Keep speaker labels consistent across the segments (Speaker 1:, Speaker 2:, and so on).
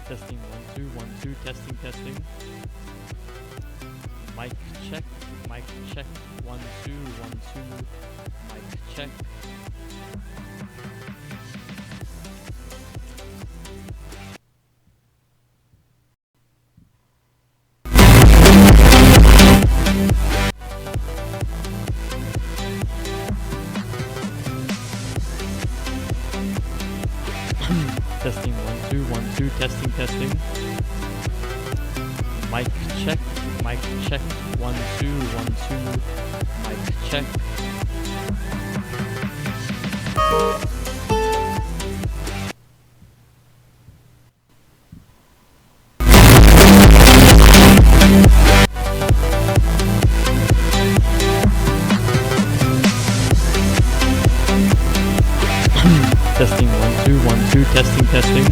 Speaker 1: Testing 1 2 1 2. Testing testing. Mic check. Mic check. 1 2 1 2. Mic check. Testing 1 2 1 2. Testing testing. Mic check. Mic check. 1 2 1 2. Mic check. Testing 1 2 1 2. Testing testing.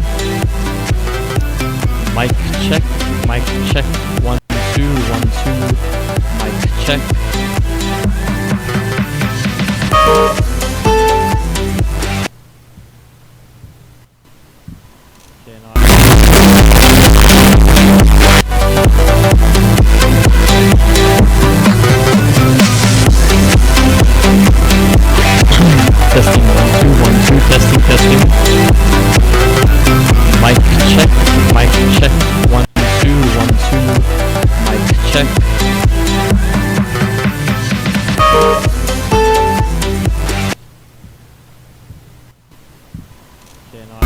Speaker 1: Mic check. Mic check. 1 2 1 2. Mic check. Okay, now testing 1 2 1 2. Testing testing. Mic check. Mic check. 1 2 1 2. Mic check. Okay, now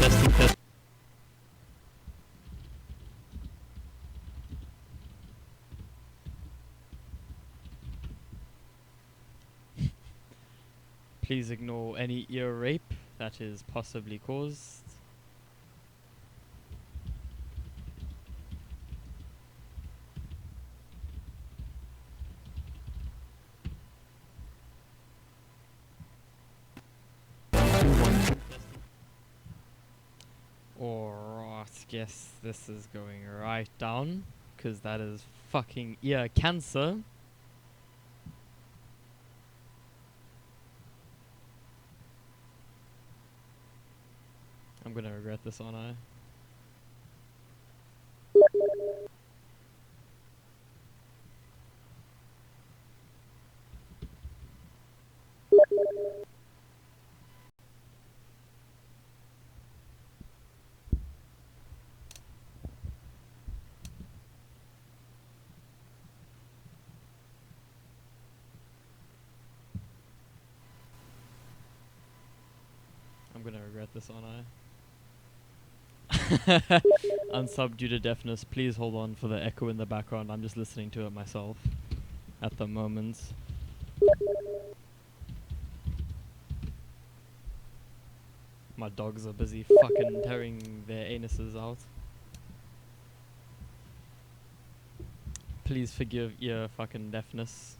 Speaker 1: testing testing. Please ignore any ear rape that is possibly caused. Alright, guess this is going right down, because that is fucking ear cancer. I'm gonna regret this, aren't I? I'm gonna regret this, aren't I? Unsub due to deafness. Please hold on for the echo in the background. I'm just listening to it myself at the moment. My dogs are busy fucking tearing their anuses out. Please forgive ear fucking deafness.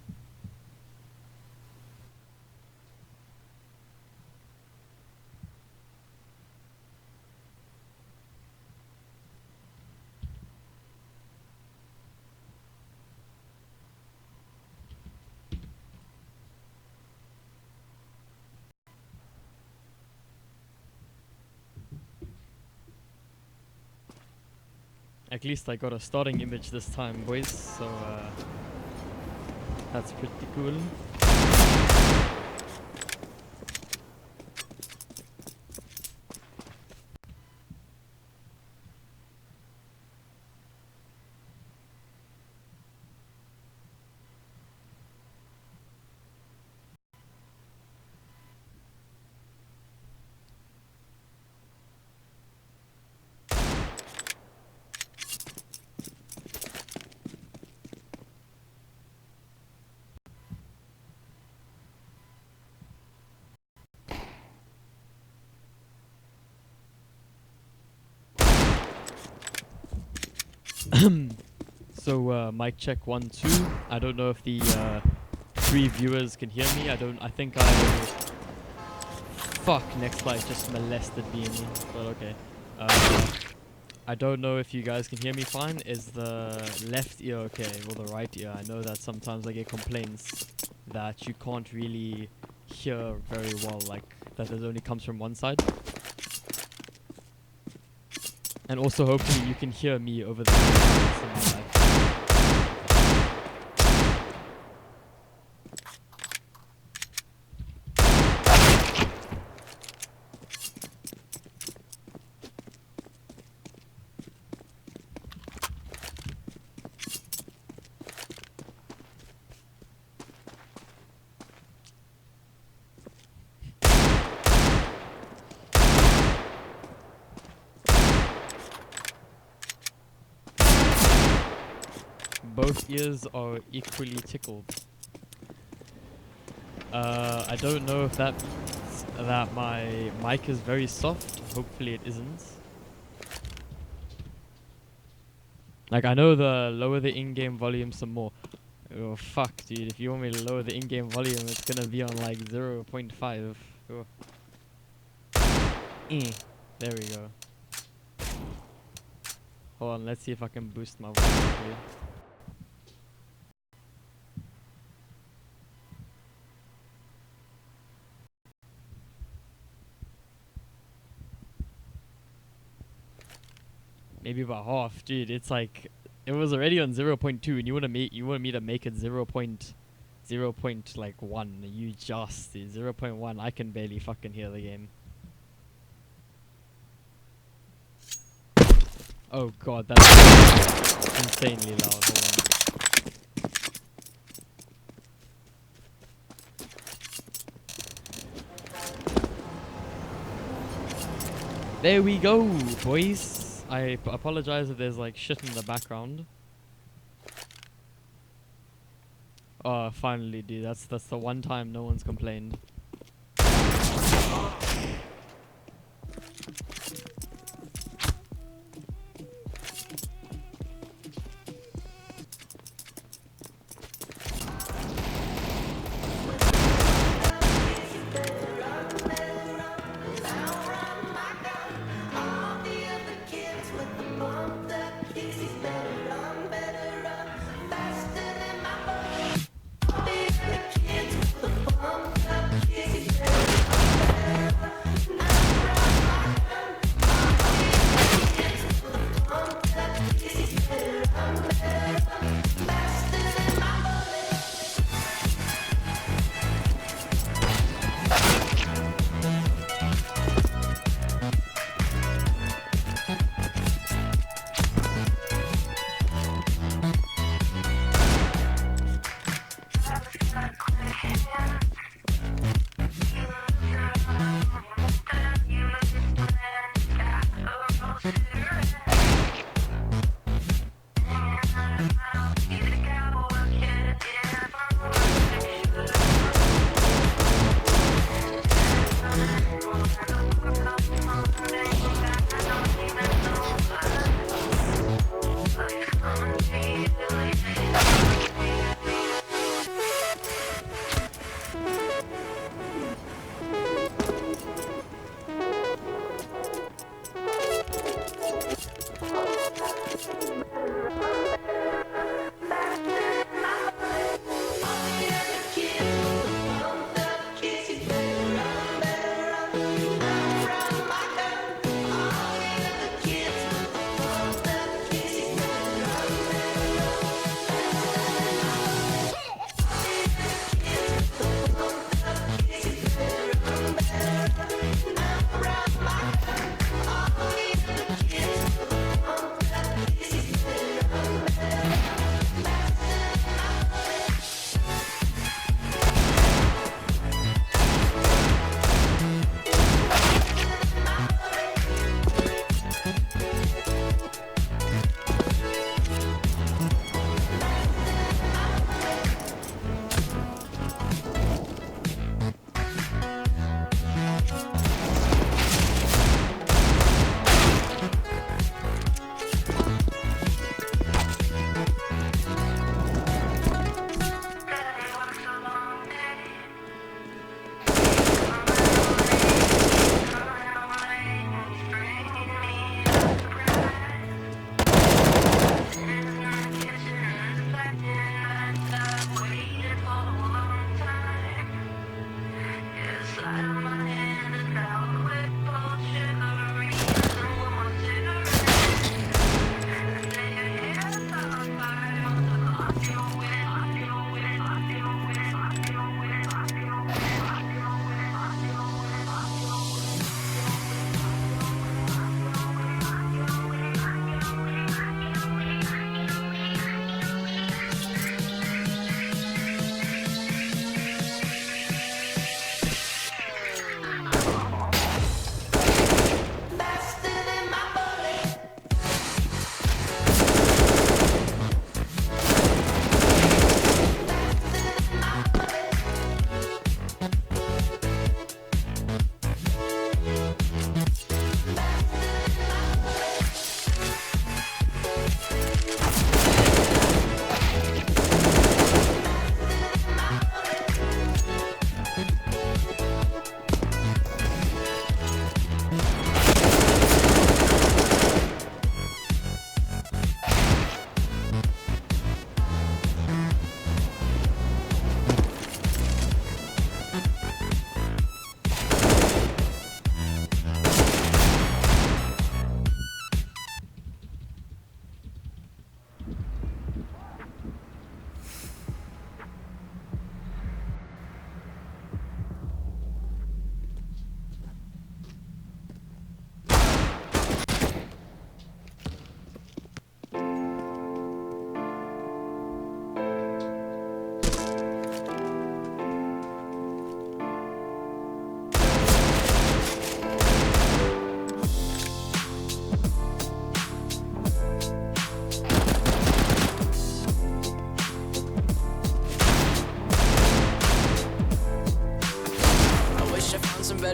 Speaker 1: At least I got a starting image this time, boys, so that's pretty cool. So mic check 1 2. I don't know if the 3 viewers can hear me. I think I fuck, next light just molested me, but okay. I don't know if you guys can hear me fine. Is the left ear okay or the right ear? I know that sometimes I get complaints that you can't really hear very well, like that it only comes from one side. And also hopefully you can hear me over the in my life. Both ears are equally tickled. I don't know if that means that my mic is very soft. Hopefully it isn't. Like, I know the lower the in-game volume some more. Oh, fuck, dude. If you want me to lower the in-game volume, it's gonna be on, like, 0.5. Oh. There we go. Hold on, let's see if I can boost my voice here. Maybe about half, dude. It's like it was already on 0.2, and you want me to make it 0. Like 1. You just dude, 0.1. I can barely fucking hear the game. Oh god, that's insanely loud. Hold on. There we go, boys. I apologize if there's like shit in the background. Oh, finally, dude. That's the one time no one's complained.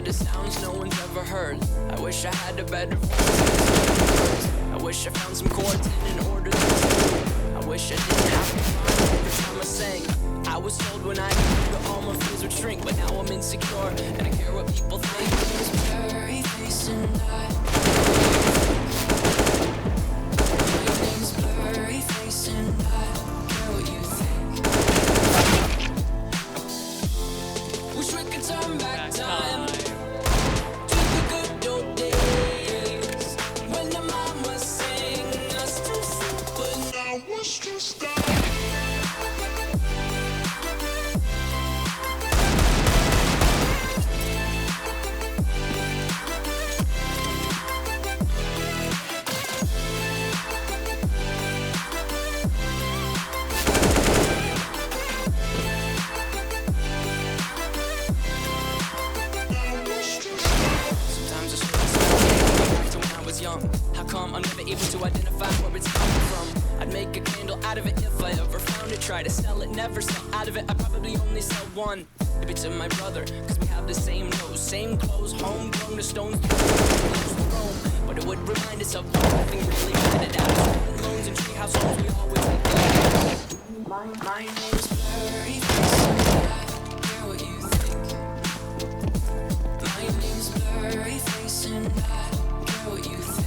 Speaker 2: to sounds no one's ever heard. I wish I had a better voice. I wish I found some chords in order to sing. I wish I didn't have to cry every time I sang. I was told when I grew that all my fears would shrink, but now I'm insecure and I care what people think. This blurry face and I. My name's blurry face and I care what you think. Wish we could turn back time to the good old days when the mama sang us to sleep, but now we're stressed out. How come I'm never able to identify where it's coming from? I'd make a candle out of it if I ever found it. Try to sell it, never sell out of it. I probably only sell one. Maybe to my brother, cause we have the same nose, same clothes, homegrown, the stones thrown. But it would remind us of nothing really mattered out of loans and treehouse homes we always had. My name's Blurry Face and I care what you think. My name's Blurry Face and I care what you think.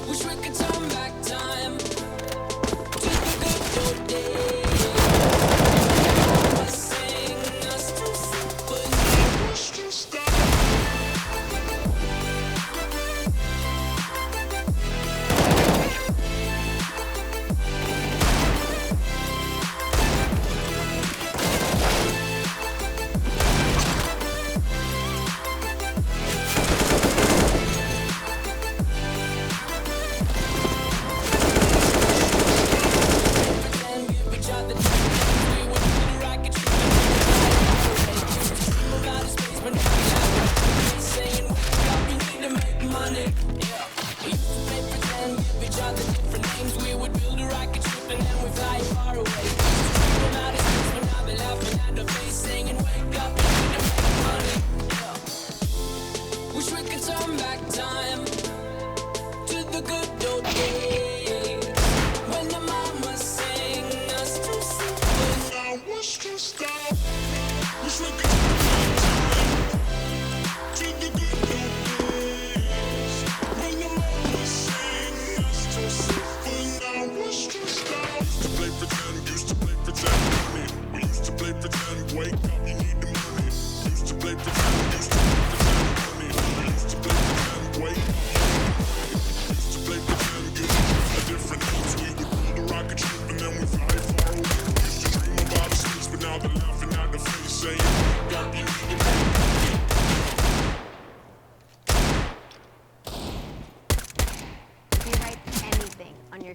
Speaker 2: Wish we could turn back time to the good old days. I sang us to sleep, but now we're stressed out.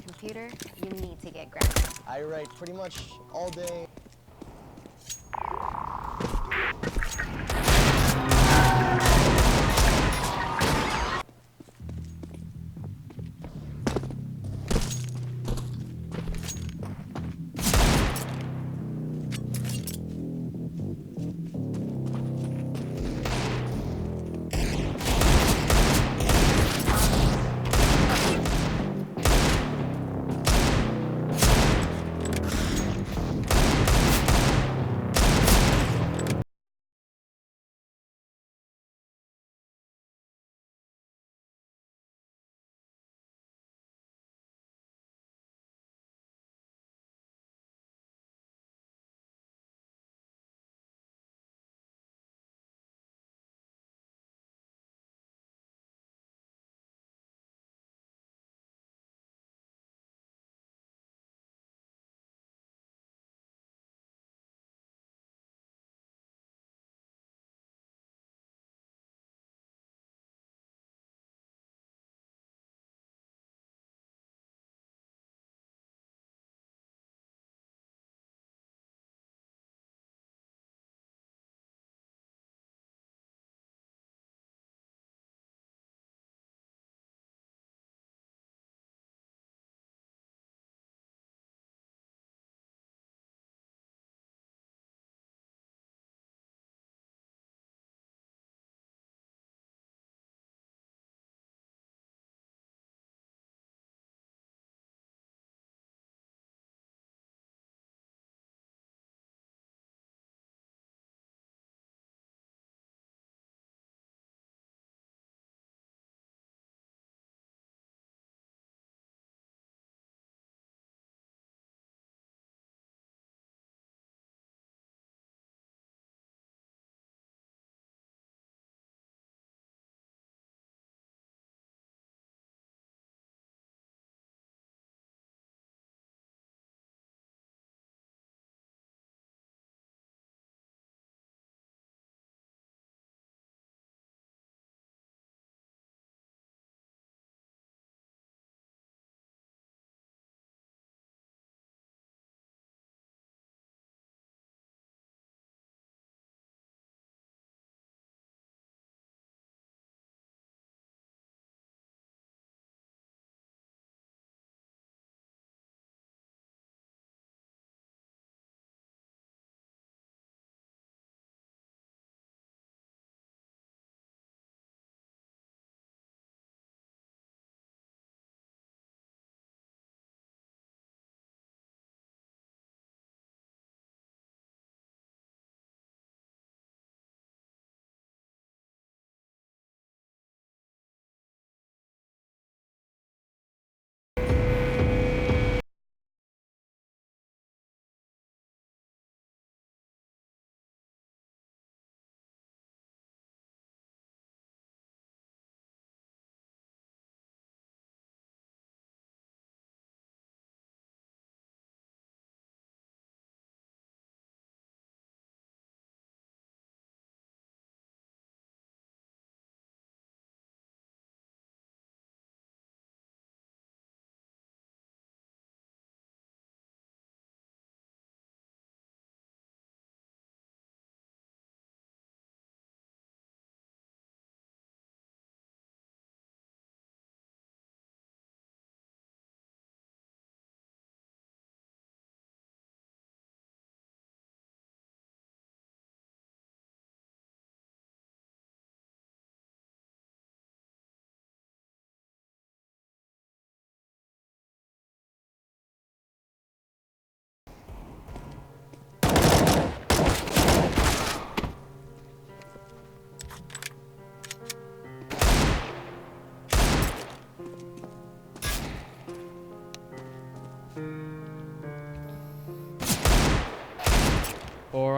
Speaker 3: Computer, you need to get graphics.
Speaker 4: I write pretty much all day.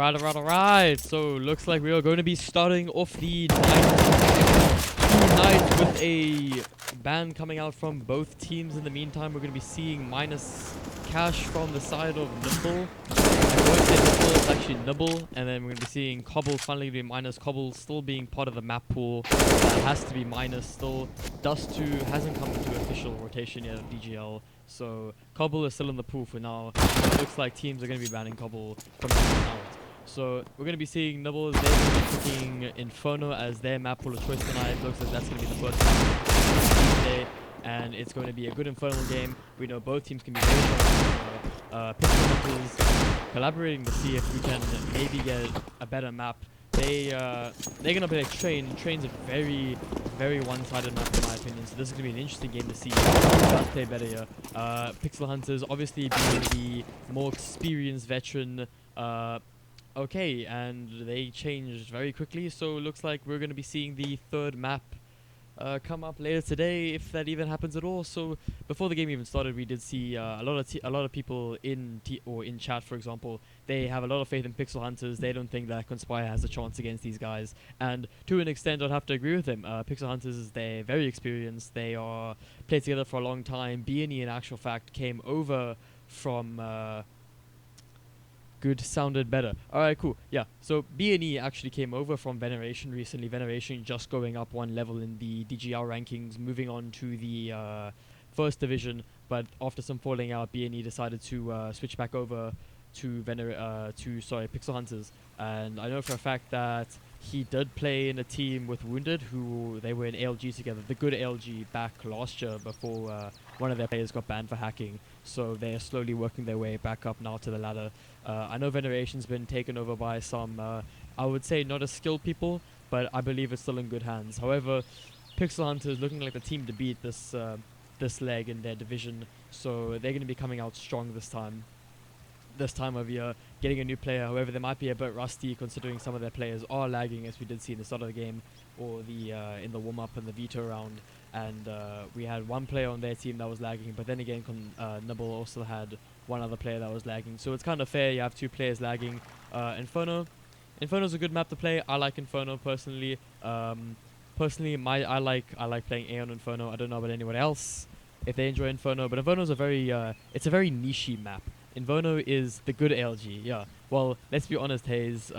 Speaker 1: Alright. So looks like we are going to be starting off the night with a ban coming out from both teams. In the meantime, we're going to be seeing minus cash from the side of Nibble. I won't say Nibble, it's actually Nibble. And then we're going to be seeing Cobble finally be minus. Cobble still being part of the map pool. That has to be minus still. Dust 2 hasn't come into official rotation yet of DGL. So Cobble is still in the pool for now. It looks like teams are going to be banning Cobble from this one out. So we're going to be seeing Nibble. They're going to be picking Inferno as their map pool of choice tonight. Looks like that's going to be the first map today, and it's going to be a good Infernal game. We know both teams can be very strong. Pixel Hunters collaborating to see if we can maybe get a better map. They're going to play Train. Train's a very, very one-sided map in my opinion, so this is going to be an interesting game to see who does play better here. Pixel Hunters obviously being the more experienced veteran. Okay, and they changed very quickly, so it looks like we're going to be seeing the third map come up later today, if that even happens at all. So before the game even started, we did see a lot of people in chat, for example. They have a lot of faith in Pixel Hunters. They don't think that Conspire has a chance against these guys, and to an extent, I'd have to agree with them. Pixel Hunters, they're very experienced. They are played together for a long time. B&E, in actual fact, came over from. Good sounded better. Alright, cool. Yeah, so B&E actually came over from Veneration recently. Veneration just going up one level in the DGR rankings, moving on to the first division. But after some falling out, B&E decided to switch back over to Pixel Hunters. And I know for a fact that he did play in a team with Wounded, who they were in ALG together. The good ALG back last year before one of their players got banned for hacking. So they're slowly working their way back up now to the ladder. I know Veneration's been taken over by some, I would say not as skilled people, but I believe it's still in good hands. However, Pixel Hunter is looking like the team to beat this leg in their division, so they're going to be coming out strong this time of year, getting a new player. However, they might be a bit rusty considering some of their players are lagging, as we did see in the start of the game, or the in the warm-up and the veto round. And we had one player on their team that was lagging, but then again, Nibble also had one other player that was lagging. So it's kind of fair. You have two players lagging. Inferno's a good map to play. I like Inferno personally. I like playing Aeon Inferno. I don't know about anyone else if they enjoy Inferno, but Inferno's it's a very niche map. Inferno is the good ALG, yeah. Well, let's be honest, Hayes.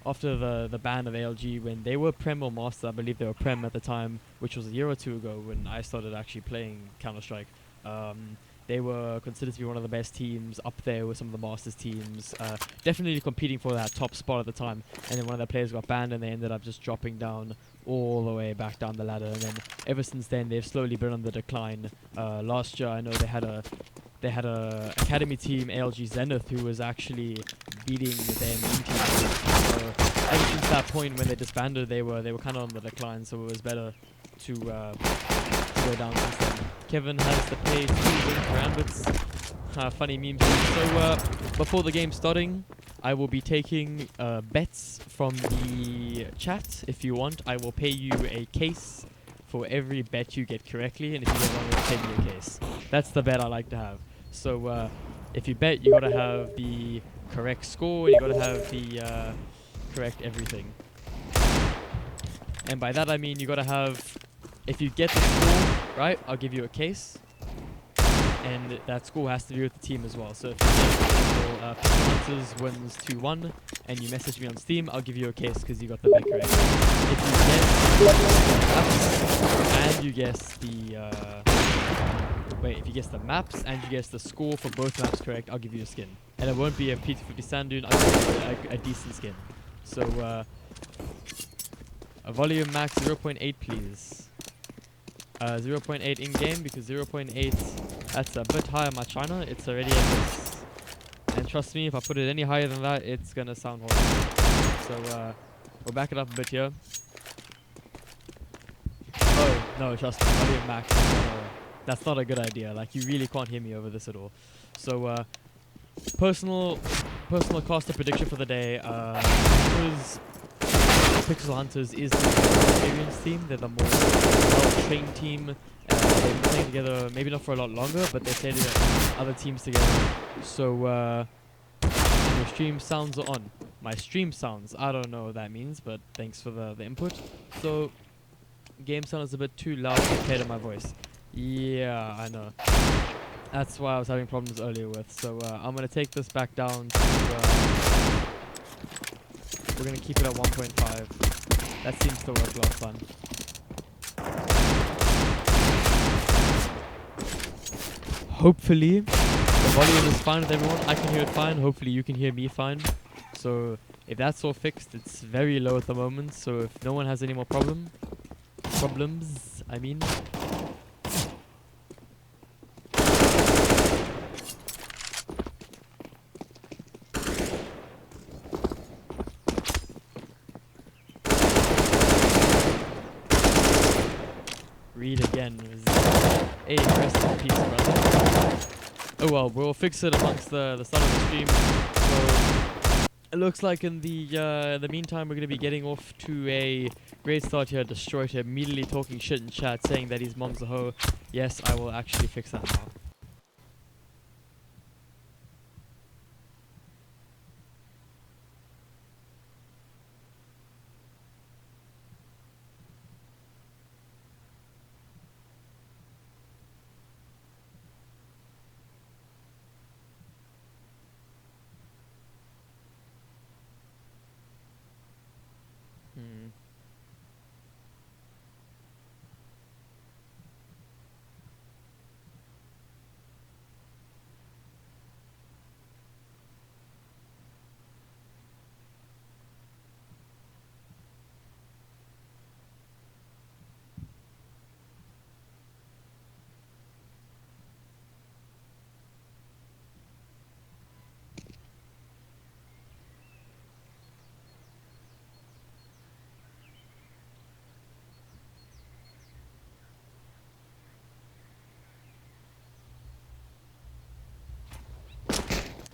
Speaker 1: After the ban of ALG, when they were Prem or Master, I believe they were Prem at the time, which was a year or two ago when I started actually playing Counter-Strike. They were considered to be one of the best teams up there with some of the Masters teams, definitely competing for that top spot at the time. And then one of their players got banned, and they ended up just dropping down all the way back down the ladder. And then ever since then, they've slowly been on the decline. Last year, I know they had a academy team, ALG Zenith, who was actually beating their main team. So ever since that point when they disbanded, they were kind of on the decline. So it was better to go down since then. Kevin has to pay 2 win for Ambits. Funny memes. So before the game starting, I will be taking bets from the chat. If you want, I will pay you a case for every bet you get correctly, and if you get wrong, you'll pay me a case. That's the bet I like to have. So if you bet, you gotta have the correct score, you gotta have the correct everything. And by that I mean you gotta have, if you get the score right, I'll give you a case, and that score has to be with the team as well. So if you get Pixel Hunters wins 2-1 and you message me on Steam, I'll give you a case because you got the bet correct. If you guess if you guess the maps and you guess the score for both maps correct, I'll give you a skin. And it won't be a P250 Sand Dune, I'll give you a decent skin. So a volume max 0.8 please. 0.8 in-game, because 0.8, that's a bit higher my China. It's already at this. And trust me, if I put it any higher than that, it's gonna sound horrible. So we'll back it up a bit here. Oh, no, trust me, volume max. That's not a good idea. Like, you really can't hear me over this at all. So personal caster prediction for the day. Because Pixel Hunters is the experienced team, they're the more well-trained team. they've been playing together, maybe not for a lot longer, but they played other teams together. So, your stream sounds are on. My stream sounds, I don't know what that means, but thanks for the input. So, game sound is a bit too loud compared to my voice. Yeah, I know. That's why I was having problems earlier with. So, I'm going to take this back down to, we're going to keep it at 1.5. That seems to work last time. Hopefully, the volume is fine with everyone. I can hear it fine. Hopefully, you can hear me fine. So, if that's all fixed, it's very low at the moment. So, if no one has any more problems, I mean. Read again. Hey, rest in peace, brother. Oh well, we'll fix it amongst the start of the stream. So it looks like in the meantime we're gonna be getting off to a great start here. Destroyed immediately talking shit in chat, saying that his mom's a hoe. Yes, I will actually fix that now.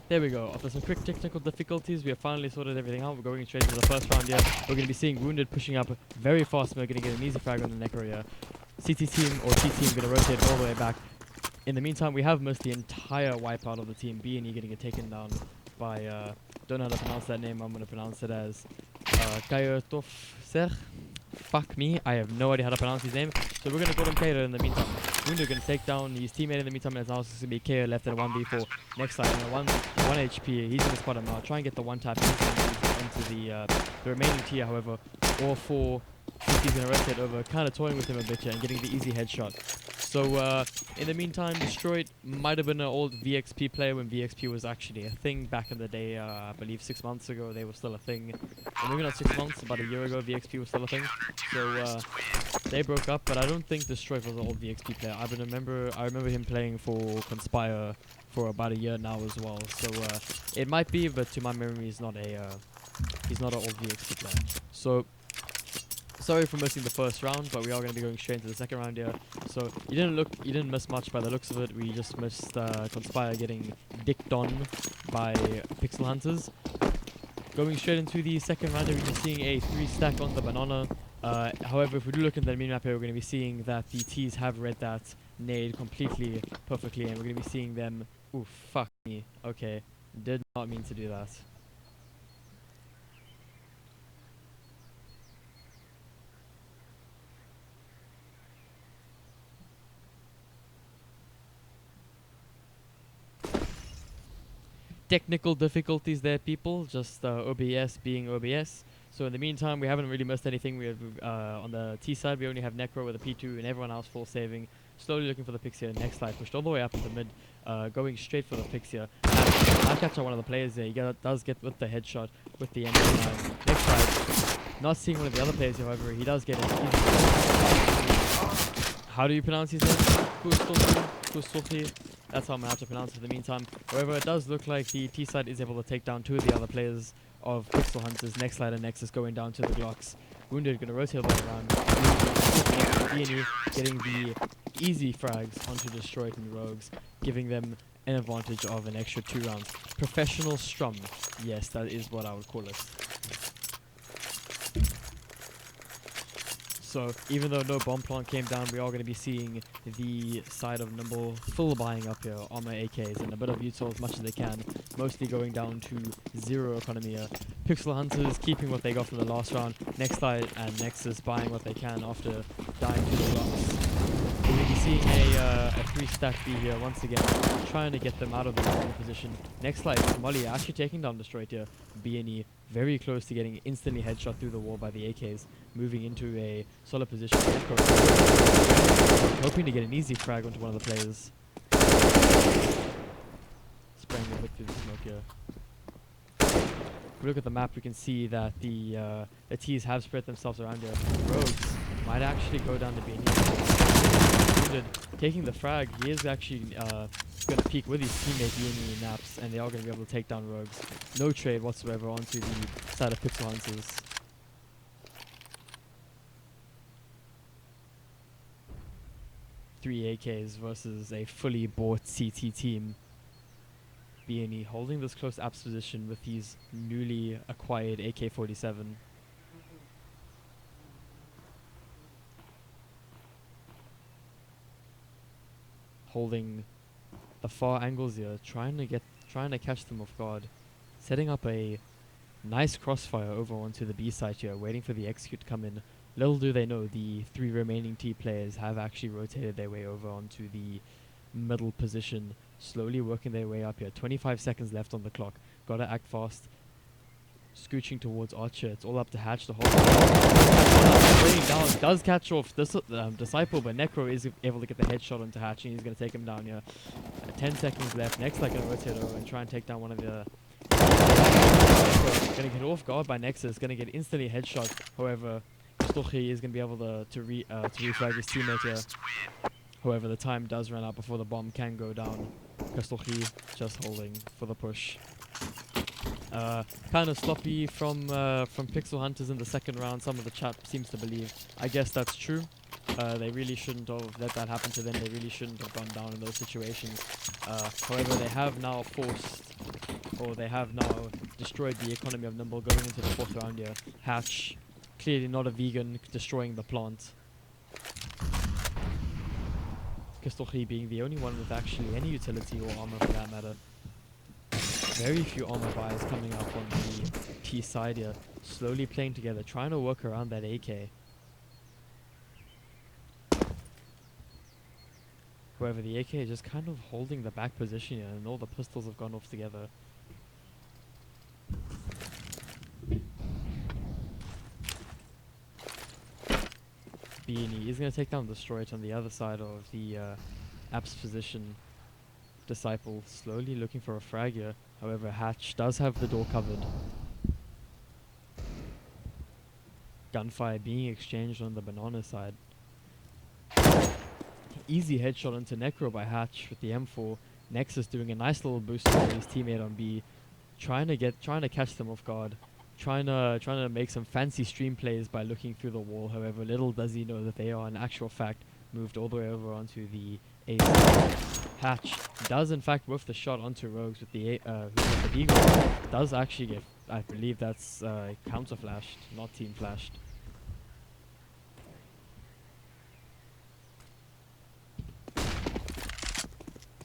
Speaker 1: There we go. After some quick technical difficulties, we have finally sorted everything out. We're going straight into the first round here. We're going to be seeing Wounded pushing up very fast. We're going to get an easy frag on the Necro here. CT team or T team going to rotate all the way back. In the meantime, we have missed the entire wipeout of the team. B and E going to get taken down by, don't know how to pronounce that name. I'm going to pronounce it as Kayotofser. Fuck me, I have no idea how to pronounce his name. So we're going to call him Kato in the meantime. Wounded going to take down his teammate in the meantime, and it's now going to be KO left at a 1v4. Next side, 1 HP, he's going to spot him now. Try and get the one tap into the remaining tier, however. All four he's going to rotate over, kind of toying with him a bit here and getting the easy headshot. So in the meantime, Destroyed might have been an old VXP player when VXP was actually a thing back in the day. I believe 6 months ago they were still a thing. Or maybe not 6 months, about a year ago VXP was still a thing. So they broke up, but I don't think Destroyed was an old VXP player. I remember him playing for Conspire for about a year now as well. So it might be, but to my memory, he's not an old VXP player. So sorry for missing the first round, but we are going to be going straight into the second round here. So you didn't miss much by the looks of it. We just missed Conspire getting dicked on by Pixel Hunters. Going straight into the second round, we're just seeing a 3-stack on the banana. However, if we do look at the minimap here, we're going to be seeing that the T's have read that nade completely perfectly, and we're going to be seeing them. Ooh, fuck me. Okay, did not mean to do that. Technical difficulties there, people. Just OBS being OBS. So in the meantime, we haven't really missed anything. We have on the T side, we only have Necro with a P2 and everyone else full saving. Slowly looking for the picks here. Next slide pushed all the way up in the mid, going straight for the picks here. I catch on one of the players there. He does get with the headshot with the M9. Next slide, not seeing one of the other players, however, he does get it. How do you pronounce his name? Kustoki. That's how I'm going to have to pronounce it in the meantime. However, it does look like the T side is able to take down two of the other players of Pixel Hunters. Next slide and Nexus going down to the Glocks. Wounded going to rotate all around. DNU getting the easy frags onto Destroyed and Rogues, giving them an advantage of an extra 2 rounds. Professional strum. Yes, that is what I would call it. So even though no bomb plant came down, we are going to be seeing the side of Nibble full buying up here, armor AKs, and a bit of util as much as they can, mostly going down to 0 economy here. Pixel Hunters keeping what they got from the last round, Next Light and Nexus buying what they can after dying to the blocks. We're going to be seeing a 3-stack B here once again, trying to get them out of the normal position. Next Light, Molly actually taking down Destroyed here. B&E very close to getting instantly headshot through the wall by the AKs, moving into a solid position. Hoping to get an easy frag onto one of the players. Spraying a bit through the smoke here. If we look at the map, we can see that the T's have spread themselves around here. Rogues might actually go down to B&E. Taking the frag, he is actually going to peek with his teammate B&E naps, and they are going to be able to take down Rogues. No trade whatsoever onto the side of Pixel Hunters. Three AKs versus a fully bought CT team. B&E holding this close apps position with his newly acquired AK-47. Holding the far angles here, trying to catch them off guard, setting up a nice crossfire over onto the B side here, waiting for the execute to come in. Little do they know, the 3 remaining T players have actually rotated their way over onto the middle position, slowly working their way up here. 25 seconds left on the clock. Gotta act fast. Scooching towards Archer. It's all up to Hatch to hold. Bringing down, does catch off this Disciple, but Necro is able to get the headshot onto Hatch, and he's going to take him down here. 10 seconds left. Next, like going to rotate over and try and take down one of the. Going to get off guard by Nexus. Going to get instantly headshot. However, Stochi is going to be able to refrag his teammate here. However, the time does run out before the bomb can go down. Kastochi just holding for the push. Kind of sloppy from Pixel Hunters in the second round. Some of the chat seems to believe. I guess that's true. They really shouldn't have let that happen to them. They really shouldn't have gone down in those situations. However, they have now they have now destroyed the economy of Nibble going into the 4th round here. Hatch, clearly not a vegan, destroying the plant. Kastochi being the only one with actually any utility or armor for that matter. Very few armor buys coming up on the T side here. Slowly playing together, trying to work around that AK. However, the AK is just kind of holding the back position here, and all the pistols have gone off together. B&E is going to take down Destroyed on the other side of the Apps position. Disciple slowly looking for a frag here. However, Hatch does have the door covered. Gunfire being exchanged on the banana side. Easy headshot into Necro by Hatch with the M4. Nexus doing a nice little boost to his teammate on B. Trying to catch them off guard. Trying to make some fancy stream plays by looking through the wall. However, little does he know that they are in actual fact moved all the way over onto the A side. Hatch does in fact whiff the shot onto Rogues with the Eagle. Does actually get, I believe that's counter flashed, not team flashed.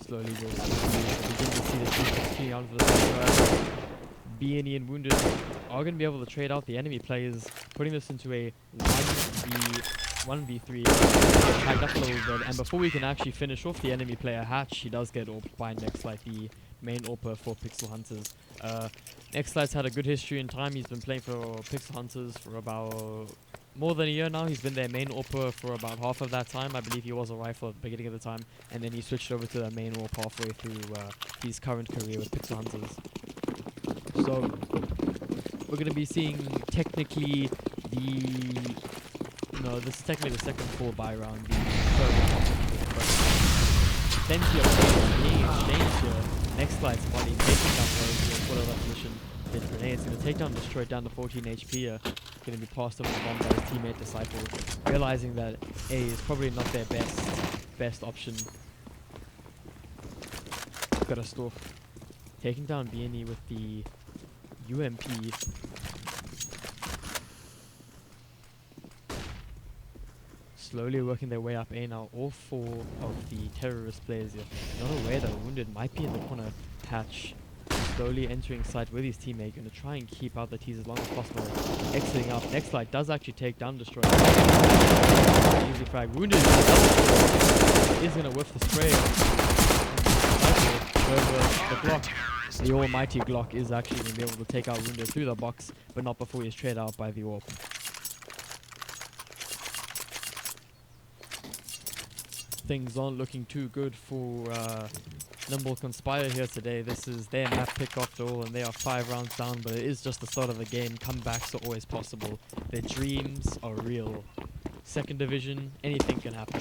Speaker 1: Slowly we'll begin to see the team coming out of the side. B&E and Wounded are going to be able to trade out the enemy players, putting this into a 1v3, tagged up a little bit, and before we can actually finish off the enemy player Hatch, he does get AWP'd by Next Light, the main AWPer for Pixel Hunters. Next Light's had a good history in time. He's been playing for Pixel Hunters for about more than a year now. He's been their main AWPer for about half of that time. I believe he was a rifle at the beginning of the time, and then he switched over to the main AWP halfway through his current career with Pixel Hunters. So we're going to be seeing technically this is technically the second full buy round. The third round. Plenty of things being exchanged here. Next Light's body taking down Rogues here, full of position. His grenades going to take down Destroyed down to 14 HP here. Going to be passed over the bomb by his teammate Disciple, realizing that A is probably not their best option. Got a Storf taking down B&E with the UMP. slowly working their way up A now. All four of the terrorist players here. Not aware that Wounded might be in the corner. Hatch slowly entering sight with his teammate. Going to try and keep out the T's as long as possible. Exiting up. Next light does actually take down Destroy. Easy frag. Wounded is going to whiff the spray. However, the Glock, the almighty Glock, is actually going to be able to take out Wounded through the box, but not before he is traded out by the AWP. Things aren't looking too good for Nibble Conspire here today. This is their map pick after all, and they are 5 rounds down, but it is just the start of the game. Comebacks are always possible. Their dreams are real. Second division, anything can happen.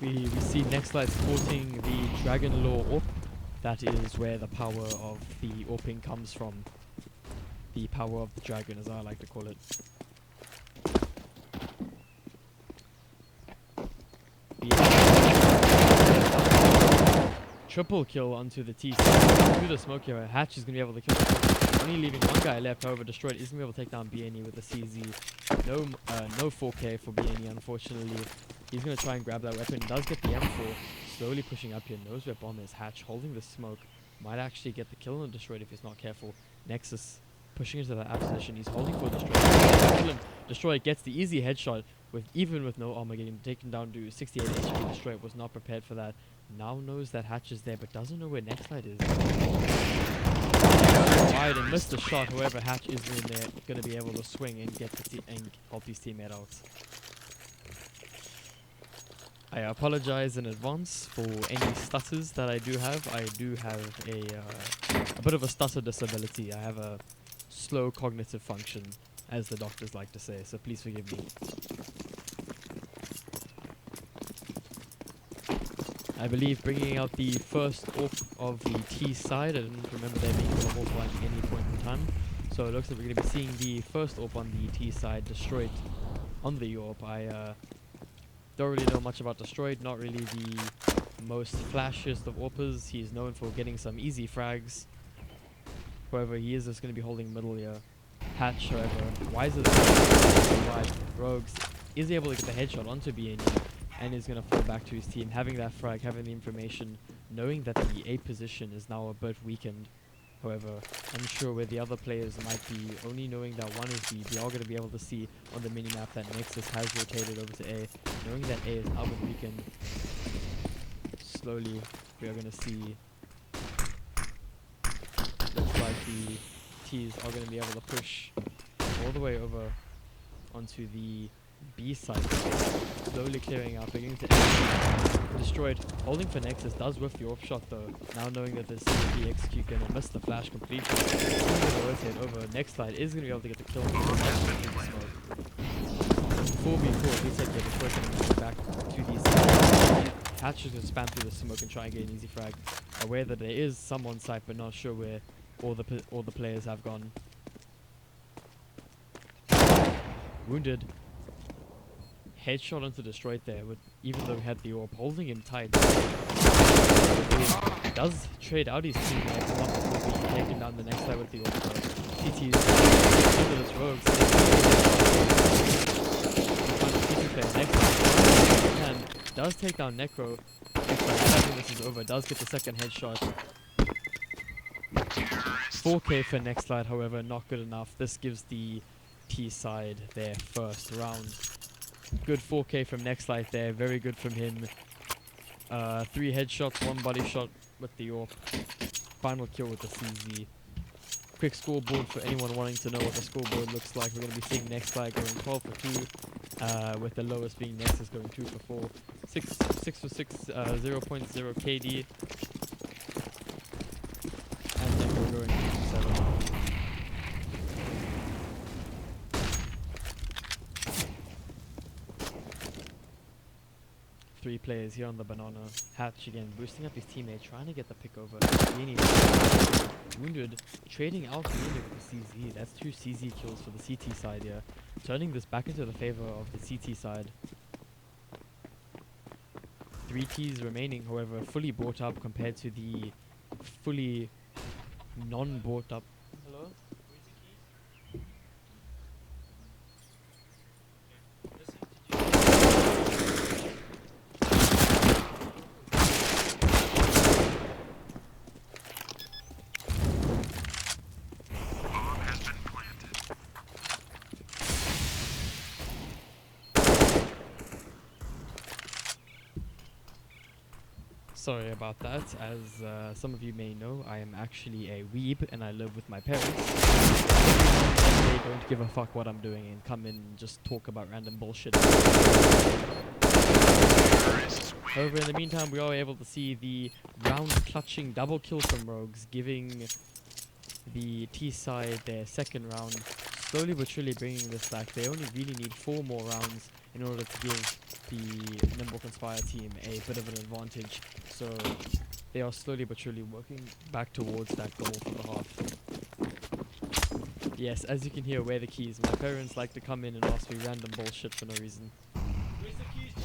Speaker 1: We see Nextlight sporting the Dragon Law AWP. That is where the power of the AWPing comes from. The power of the dragon, as I like to call it. Triple kill onto the T through the smoke here. Hatch is going to be able to kill the only leaving one guy left. However, Destroyed isn't going to be able to take down BNE with the CZ. No 4K for BNE, unfortunately. He's going to try and grab that weapon. Does get the M4. Slowly pushing up here. Knows where bomb is. Hatch holding the smoke. Might actually get the kill on Destroyed if he's not careful. Nexus pushing into that app position. He's holding for Destroyed. Destroyed gets the easy headshot even with no armor, getting taken down to 68 HP. Destroyed was not prepared for that. Now knows that Hatch is there, but doesn't know where Nextlight is. Wide and missed the shot. However, Hatch is in there, going to be able to swing and get and help his teammate out. I apologize in advance for any stutters that I do have. I do have a bit of a stutter disability. I have a slow cognitive function, as the doctors like to say, so please forgive me. I believe bringing out the first AWP of the T side. I didn't remember there being an AWP line at any point in time. So it looks like we're going to be seeing the first AWP on the T side, Destroyed on the AWP. I don't really know much about Destroyed, not really the most flashiest of AWPers. He's known for getting some easy frags. However, he is just going to be holding middle here. Hatch, however, wiser than Rogues, is able to get the headshot onto BNE. And is going to fall back to his team, having that frag, having the information, knowing that the A position is now a bit weakened. However, unsure where the other players might be, only knowing that one is B. They are going to be able to see on the minimap that Nexus has rotated over to A, knowing that A is now been weakened. Slowly, we are going to see, looks like the T's are going to be able to push all the way over onto the B side, slowly clearing out, beginning to Destroyed, holding for Nexus, does whiff the AWP shot though, now knowing that this is the execute gonna miss the flash completely. Rotate over, Nextlight is gonna be able to get the kill. 4v4, looks like Destroyed gonna move back to these. Hatch is gonna spam through the smoke and try and get an easy frag, aware that there is some on site but not sure where all the players have gone. Wounded. Headshot onto Destroyed there, even though he had the AWP, holding him tight. He does trade out his teammate, not before being taken down the next side with the AWP. TT's into this Rogues. And does take down Necro. I think this is over. Does get the second headshot. 4K for Nextlight, however, not good enough. This gives the T side their first round. Good 4K from Nextlight there, very good from him. 3 headshots, 1 body shot with the AWP. Final kill with the CZ. Quick scoreboard for anyone wanting to know what the scoreboard looks like. We're going to be seeing Nextlight going 12 for 2, with the lowest being Nexus going 2 for 4. 6 for 6, 0.0 KD. And Necro going 2 for 7. 3 players here on the banana. Hatch again boosting up his teammate, trying to get the pick over. Wounded, trading out with the CZ. That's 2 CZ kills for the CT side here. Turning this back into the favor of the CT side. 3 Ts remaining, however, fully bought up compared to the fully non-bought up. Hello? Sorry about that. As some of you may know, I am actually a weeb and I live with my parents. They don't give a fuck what I'm doing and come in and just talk about random bullshit. However, in the meantime, we are able to see the round-clutching double kill from Rogues, giving the T side their second round, slowly but surely bringing this back. They only really need 4 more rounds in order to give the Nibble Conspire team a bit of an advantage. So they are slowly but surely working back towards that goal for the half. Yes, as you can hear, where the keys. My parents like to come in and ask me random bullshit for no reason.
Speaker 5: Where's the keys, Joe?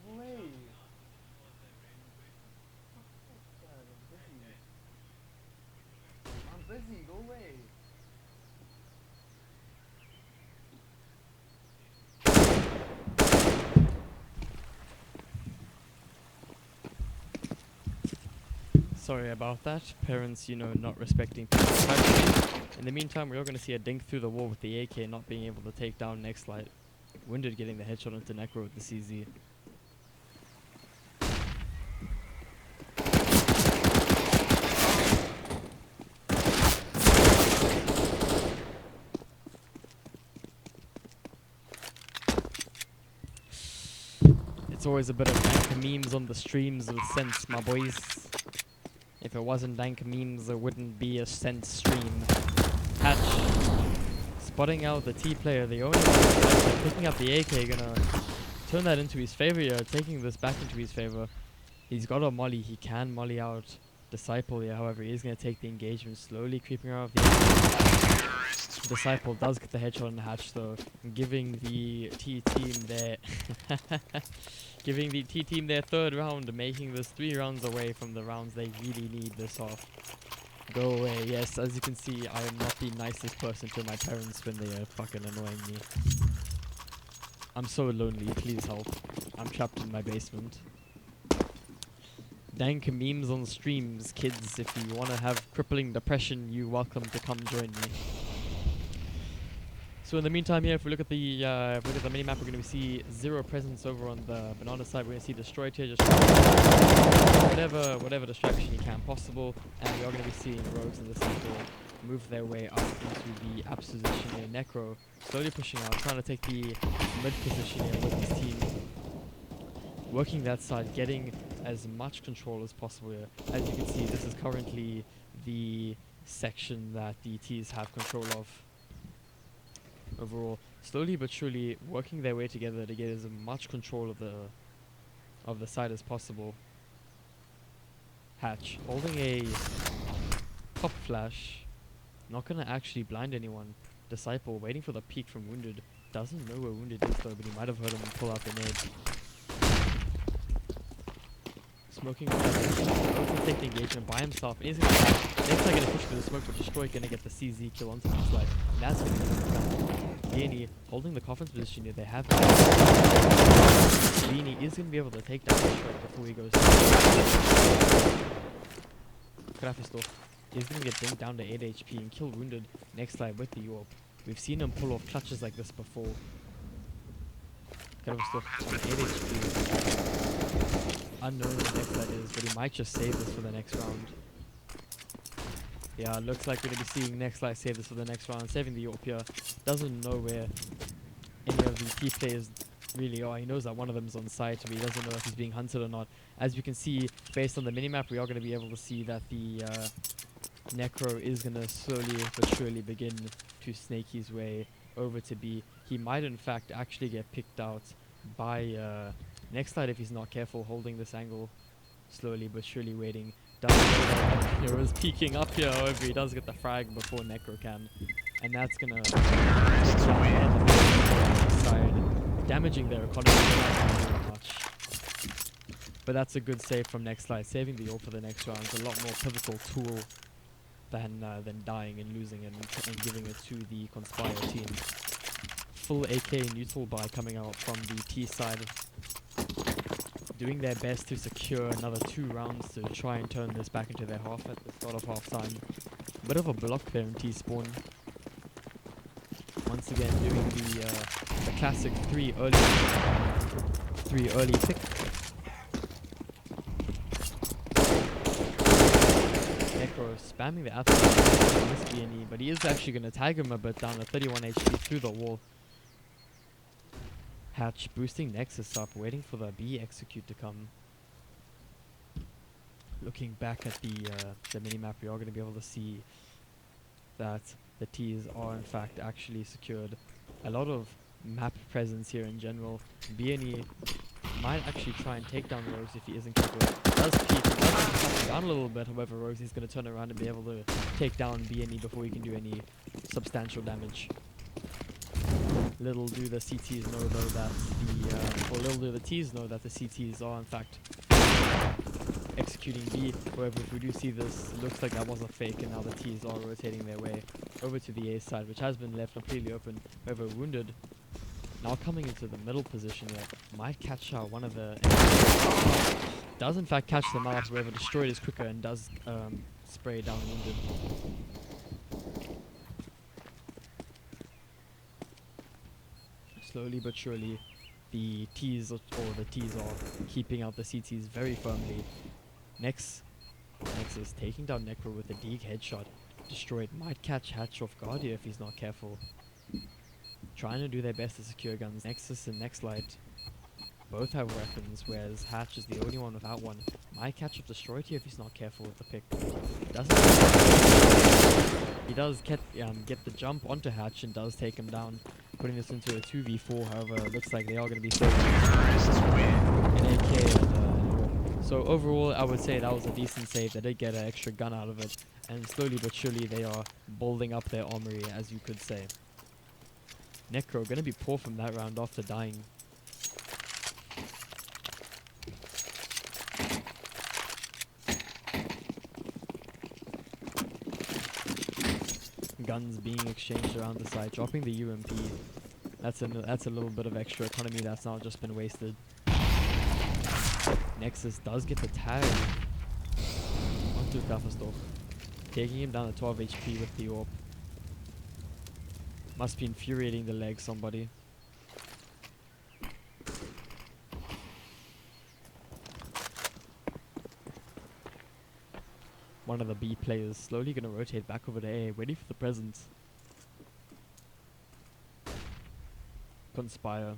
Speaker 4: Go away. I'm busy. Go away.
Speaker 1: Sorry about that. Parents, you know, not respecting people's privacy. In the meantime, we are going to see a dink through the wall with the AK not being able to take down next light. Winded getting the headshot into Necro with the CZ. It's always a bit of dank memes on the streams with sense, my boys. If it wasn't dank memes, there wouldn't be a sense stream. Hatch spotting out the T player, the only one picking up the AK, gonna turn that into his favor here, taking this back into his favor. He's got a molly, he can molly out Disciple here, however he is gonna take the engagement, slowly creeping around the Disciple does get the headshot on the Hatch though, giving the T team their giving the T team their 3rd round, making this 3 rounds away from the rounds they really need this off. Go away. Yes, as you can see, I am not the nicest person to my parents when they are fucking annoying me. I'm so lonely, please help. I'm trapped in my basement. Dank memes on streams, kids. If you want to have crippling depression, you're welcome to come join me. So in the meantime here, if we look at the minimap, we're going to see 0 presence over on the banana side. We're going to see Destroyed here, just whatever distraction you can possible, and we are going to be seeing Rogues in the center move their way up into the abs position here. Necro slowly pushing out, trying to take the mid position here with his team, working that side, getting as much control as possible here. As you can see, this is currently the section that the T's have control of. Overall, slowly but surely working their way together to get as much control of the side as possible. Hatch holding a pop flash, not gonna actually blind anyone. Disciple waiting for the peek from Wounded, doesn't know where Wounded is though, but he might have heard him pull out the nade. Smoking to take the engagement by himself, and he's gonna next time gonna push through the smoke, but Destroy gonna get the CZ kill onto his life, and that's gonna get him down. Beanie holding the coffin's position here. They have Beanie is gonna be able to take down the strike before he goes. Krafistorf is gonna get dinked down to 8 HP and kill Wounded next live with the Orb. We've seen him pull off clutches like this before. Krafistorf on 8 HP. Unknown the next light is, but he might just save this for the next round. Yeah, looks like we're going to be seeing next light save this for the next round. Saving the Orb here. Doesn't know where any of the T players really are. He knows that one of them is on site, but he doesn't know if he's being hunted or not. As you can see, based on the minimap, we are going to be able to see that the Necro is going to slowly but surely begin to snake his way over to B. He might in fact actually get picked out by next light if he's not careful, holding this angle slowly but surely waiting. Hero is peeking up here, however he does get the frag before Necro can, and that's gonna side, damaging their economy very much. But that's a good save from next light, saving the ult for the next round. It's a lot more pivotal tool than dying and losing it and giving it to the Conspire team. Full AK neutral buy coming out from the T side, doing their best to secure another 2 rounds to try and turn this back into their half at the start of half time. Bit of a block there in T spawn. once again doing the classic three early pick. Necro spamming the absolute miss BNE, but he is actually going to tag him a bit down at 31 HP through the wall. Hatch boosting Nexus up, waiting for the B execute to come. Looking back at the minimap, we are going to be able to see that the T's are in fact actually secured. A lot of map presence here in general. BNE might actually try and take down Rose if he isn't careful. Does peek, does actually come down a little bit, however Rose is going to turn around and be able to take down BNE before he can do any substantial damage. Little do the CTs know though that or little do the T's know that the CTs are in fact executing B. However, if we do see this, it looks like that was a fake, and now the T's are rotating their way over to the A side, which has been left completely open. However, Wounded now coming into the middle position here, might catch out one of the... does in fact catch them out, however, Destroyed is quicker and does spray down Wounded. Slowly but surely, the T's are keeping out the CTs very firmly. Nexus taking down Necro with a Deeg headshot. Destroyed might catch Hatch off guard here if he's not careful. Trying to do their best to secure guns. Nexus and Nextlight both have weapons, whereas Hatch is the only one without one. Might catch up Destroyed here if he's not careful with the pick. He does get the jump onto Hatch and does take him down, putting this into a 2v4. However, it looks like they are going to be saving an AK and so overall, I would say that was a decent save. They did get an extra gun out of it, and slowly but surely they are building up their armory, as you could say. Necro going to be poor from that round after dying. Guns being exchanged around the site, dropping the UMP. That's a little bit of extra economy that's now just been wasted. Nexus does get the tag onto Gafferstock, taking him down to 12 HP with the AWP. Must be infuriating the leg, somebody. One of the B players slowly going to rotate back over to A, waiting for the presence. Conspire.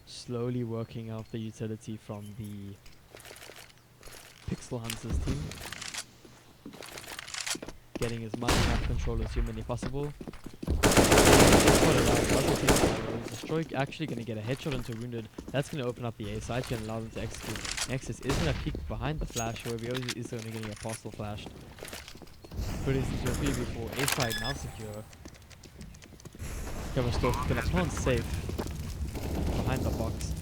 Speaker 1: Slowly working out the utility from the Pixel Hunters team. Getting as much map control as humanly possible. Destroy actually going to get a headshot into Wounded. That's going to open up the A side and allow them to execute. Nexus is going to peek behind the flash, however he is only going to get partial flashed. Put it into a 3v4. A side now secure. Coverstock going to plant safe behind the box.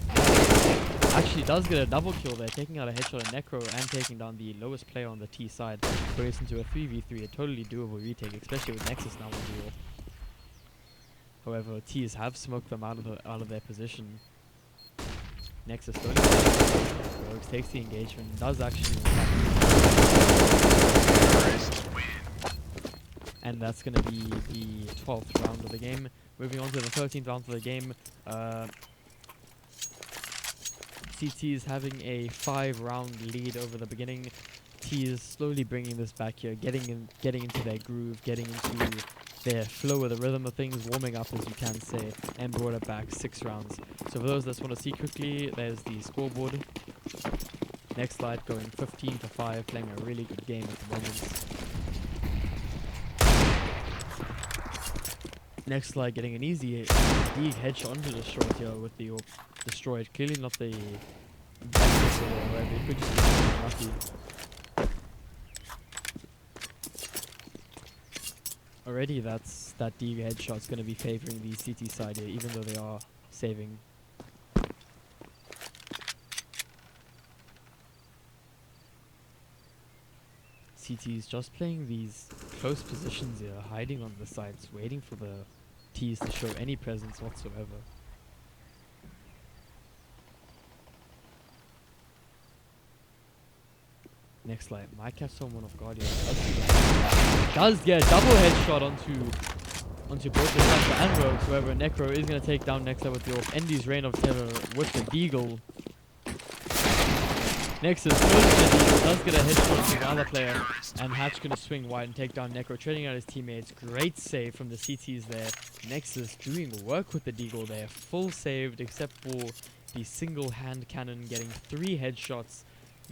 Speaker 1: Actually does get a double kill there, taking out a headshot on Necro and taking down the lowest player on the T side. Put it into a 3v3, a totally doable retake, especially with Nexus now on duel. However, T's have smoked them out of their position. Nexus Rogues takes the engagement, does actually and that's going to be the 12th round of the game. Moving on to the 13th round of the game. CT is having a 5-round lead over the beginning. T is slowly bringing this back here, getting into their groove, getting into their flow of the rhythm of things, warming up as you can say, and brought it back 6 rounds. So for those that want to see quickly, there's the scoreboard. Next slide going 15-5, playing a really good game at the moment. Next slide getting an easy Deeg headshot onto Destroyed here with the Destroyed. Clearly not the best or whatever, it could just be lucky. Already that Deeg headshot's going to be favouring the CT side here, even though they are saving. CT's just playing these close positions here, hiding on the sides, waiting for the T's to show any presence whatsoever. Next slide, might catch someone off guard here. Does get a double headshot onto onto both the Cypher and Rogues. However, Necro is going to take down Nexus with the AWP. Endy's Reign of Terror with the Deagle. Nexus goes to the Deagle, does get a headshot from the other player, and Hatch going to swing wide and take down Necro, trading out his teammates. Great save from the CTs there. Nexus doing work with the Deagle there, full saved except for the single hand cannon getting 3 headshots,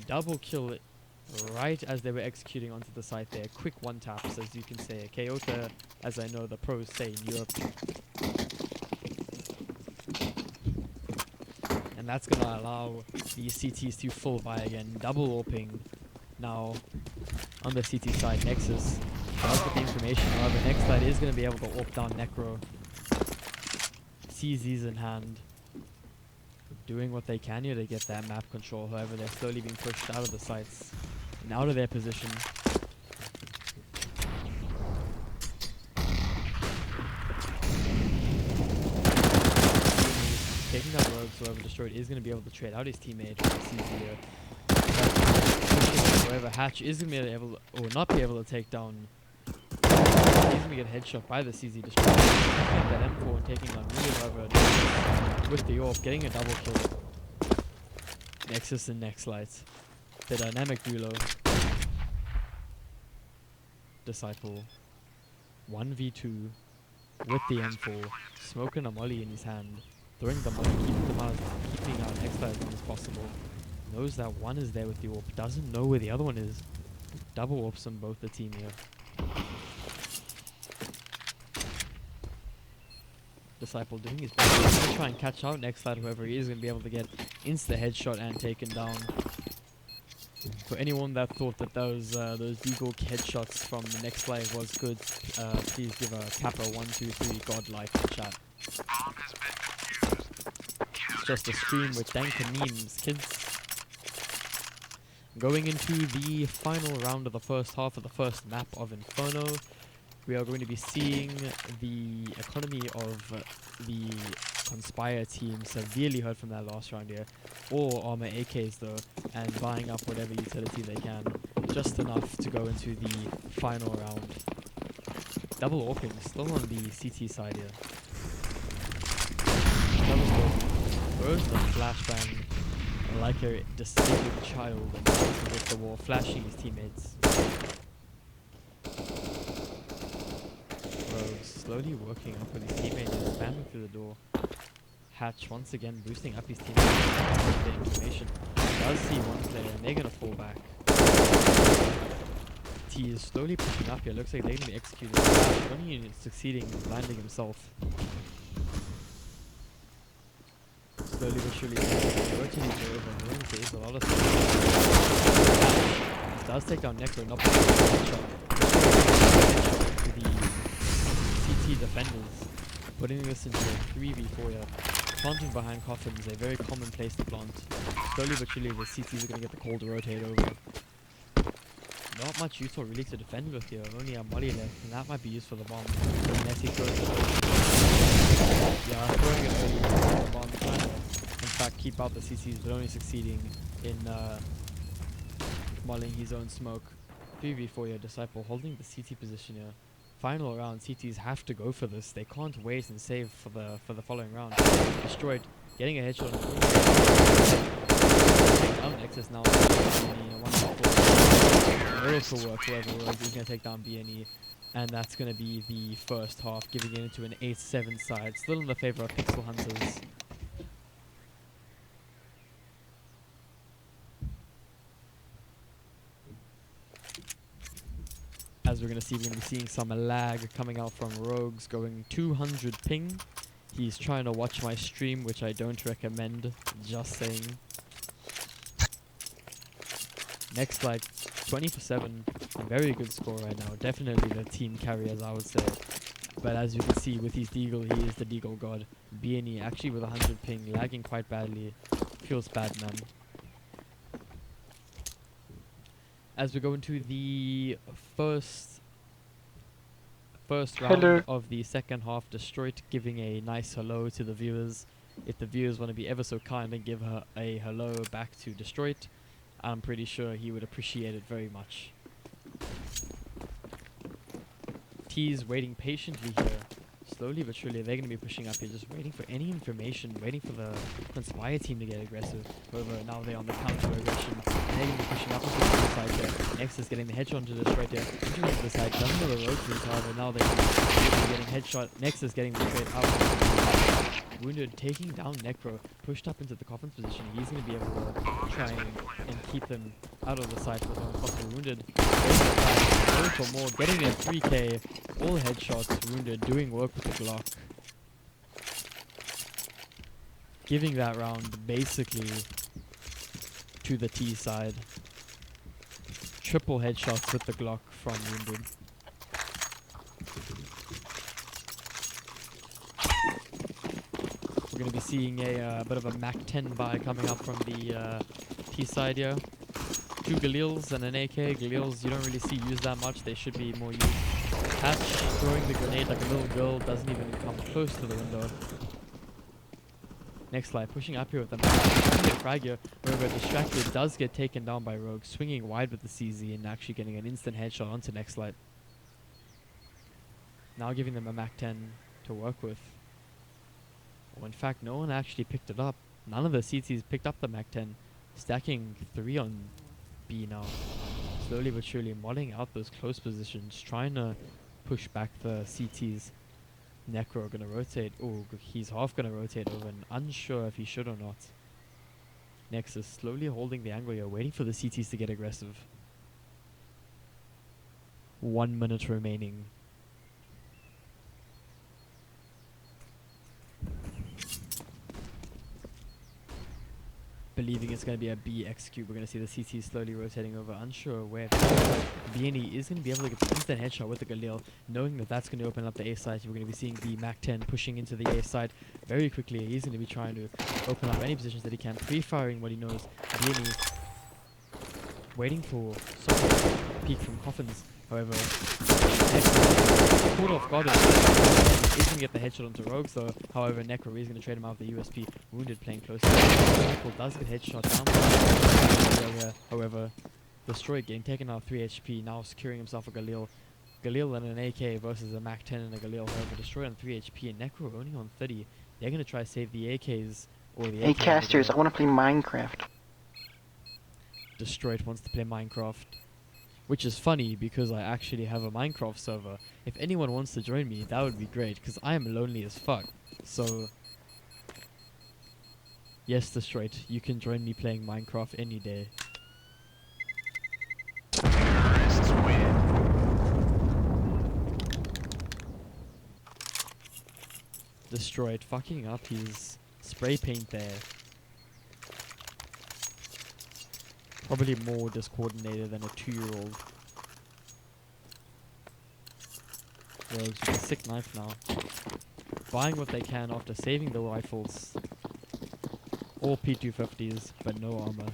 Speaker 1: double kill right as they were executing onto the site there. Quick one taps, as you can say. Kyoto, as I know the pros say in Europe. And that's going to allow these CTs to full buy again. Double AWPing now on the CT side. Nexus does get the information. However, next side is going to be able to AWP down Necro. CZs in hand. Doing what they can here to get that map control. However, they're slowly being pushed out of the sites and out of their position. Taking down Rogues, however, Destroyed is going to be able to trade out his teammate with CZ here. However, Hatch is going to be able to, or not be able to take down. He's going to get headshot by the CZ Destroyed. Taking that M4 and taking on Nibble, however, with the AWP, getting a double kill. Nexus and Next Lights. The dynamic duo. Disciple. 1v2 with the M4. Smoking a molly in his hand. Throwing the molly, keeping out Next Light as long as possible. Knows that one is there with the AWP. Doesn't know where the other one is. Double AWPs on both the team here. Disciple doing his best. He's going to try and catch out Next Light, however, he is going to be able to get insta headshot and taken down. For anyone that thought that those Deagle headshots from the Next Light was good, please give a Kappa 123 godlike in chat. It's just a stream with dank memes, kids. Going into the final round of the first half of the first map of Inferno, we are going to be seeing the economy of the Conspire team severely hurt from that last round here. All armor AKs though, and buying up whatever utility they can. Just enough to go into the final round. Double AWPing still on the CT side here. Double AWP. Burst the flashbang like a disabled child and with the wall, flashing his teammates. Rogues slowly working up with his teammates, spamming through the door. Hatch once again boosting up his teammates with the information. Does see one player and they're gonna fall back. T is slowly pushing up here. Looks like they're gonna be executing. Only succeeding in landing himself. Slowly but surely, rotating over. There is a lot of stuff. Does take down Necro, not headshot to the CT defenders, putting this into a 3v4 here. Planting behind coffins, a very common place to plant. Slowly but surely, the CTs are going to get the call to rotate over. Not much useful really to defend with here, only a molly left, and that might be used for the bomb. Unless he throws it early. Yeah, throwing it early for the bomb, trying to, in fact, keep out the CTs, but only succeeding in mollying his own smoke. 3v4 here, Disciple holding the CT position here. Final round, CTs have to go for this. They can't wait and save for the following round. Destroyed, getting a headshot. Take down Nexus now. Miracle work, whoever was. He's going to take down BNE. And that's going to be the first half, giving it into an 8-7 side. Still in the favor of Pixel Hunters. As we're going to see, we're going to be seeing some lag coming out from Rogues, going 200 ping. He's trying to watch my stream, which I don't recommend, just saying. Next, like, 20-7, very good score right now. Definitely the team carry, as I would say. But as you can see, with his Deagle, he is the Deagle god. BNE actually with 100 ping, lagging quite badly. Feels bad, man. As we go into the first round of the second half, Destroyed giving a nice hello to the viewers. If the viewers want to be ever so kind and give her a hello back to Destroyed, I'm pretty sure he would appreciate it very much. T's waiting patiently here Slowly but surely, they're going to be pushing up here, just waiting for any information, waiting for the Conspire team to get aggressive. However, now they're on the counter aggression, and they're going to be pushing up onto the side there. Nexus getting the headshot onto this right there, pushing onto the side, doesn't know the road route, however, now they're getting headshot. Nexus getting the trade out. Wounded taking down Necro, pushed up into the coffin's position. He's going to be able to try and keep them out of the sight for as long as possible. Wounded going for more, getting a 3k, all headshots. Wounded doing work with the Glock, giving that round basically to the T side. Triple headshots with the Glock from Wounded. We're going to be seeing a bit of a MAC-10 buy coming up from the T side here. 2 Galils and an AK. Galils you don't really see used that much. They should be more used. Hatch throwing the grenade like a little girl, doesn't even come close to the window. Next slide, pushing up here with the frag here. However, distracted, does get taken down by Rogue, swinging wide with the CZ and actually getting an instant headshot onto next slide. Now giving them a MAC-10 to work with. Well, in fact, no one actually picked it up. None of the CTs picked up the MAC-10. Stacking 3 on B now. Slowly but surely modding out those close positions, trying to push back the CTs. Necro gonna rotate. Oh, he's half gonna rotate over and unsure if he should or not. Nexus slowly holding the angle here, waiting for the CTs to get aggressive. 1 minute remaining. Believing it's going to be a B execute. We're going to see the CT slowly rotating over, unsure where. BNE is going to be able to get the instant headshot with the Galil, knowing that that's going to open up the A side. We're going to be seeing the MAC-10 pushing into the A side very quickly. He's going to be trying to open up any positions that he can, pre-firing what he knows. BNE waiting for some peek from coffins. However, caught off guard. He's going to get the headshot onto Rogue, so however, Necro is going to trade him out of the USP. Wounded playing close. Michael does get headshot down. However, Destroyed getting taken out 3 HP, now securing himself a Galil. Galil and an AK versus a MAC-10 and a Galil. However, Destroyed on 3 HP and Necro only on 30. They're going to try to save the AKs or the
Speaker 5: Hey
Speaker 1: AK
Speaker 5: casters, I want to play Minecraft.
Speaker 1: Destroyed wants to play Minecraft. Which is funny because I actually have a Minecraft server. If anyone wants to join me, that would be great because I am lonely as fuck. So, yes, Destroyed, you can join me playing Minecraft any day. Destroyed fucking up his spray paint there. Probably more discoordinated than a 2-year-old. Rogues with a sick knife now. Buying what they can after saving the rifles. All P250s, but no armor.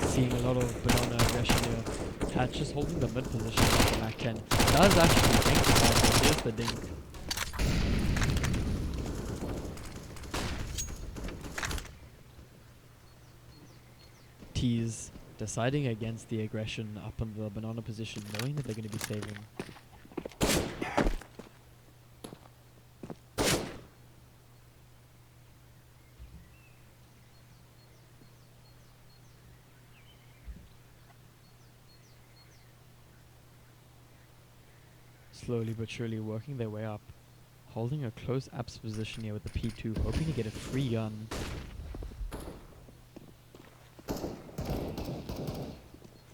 Speaker 1: Seeing a lot of banana aggression here. Hatch just holding the mid position on the MAC-10. Does actually think about it. Here's the dink. T's deciding against the aggression up in the banana position, knowing that they're going to be saving. Slowly but surely working their way up. Holding a close apps position here with the P2, hoping to get a free gun.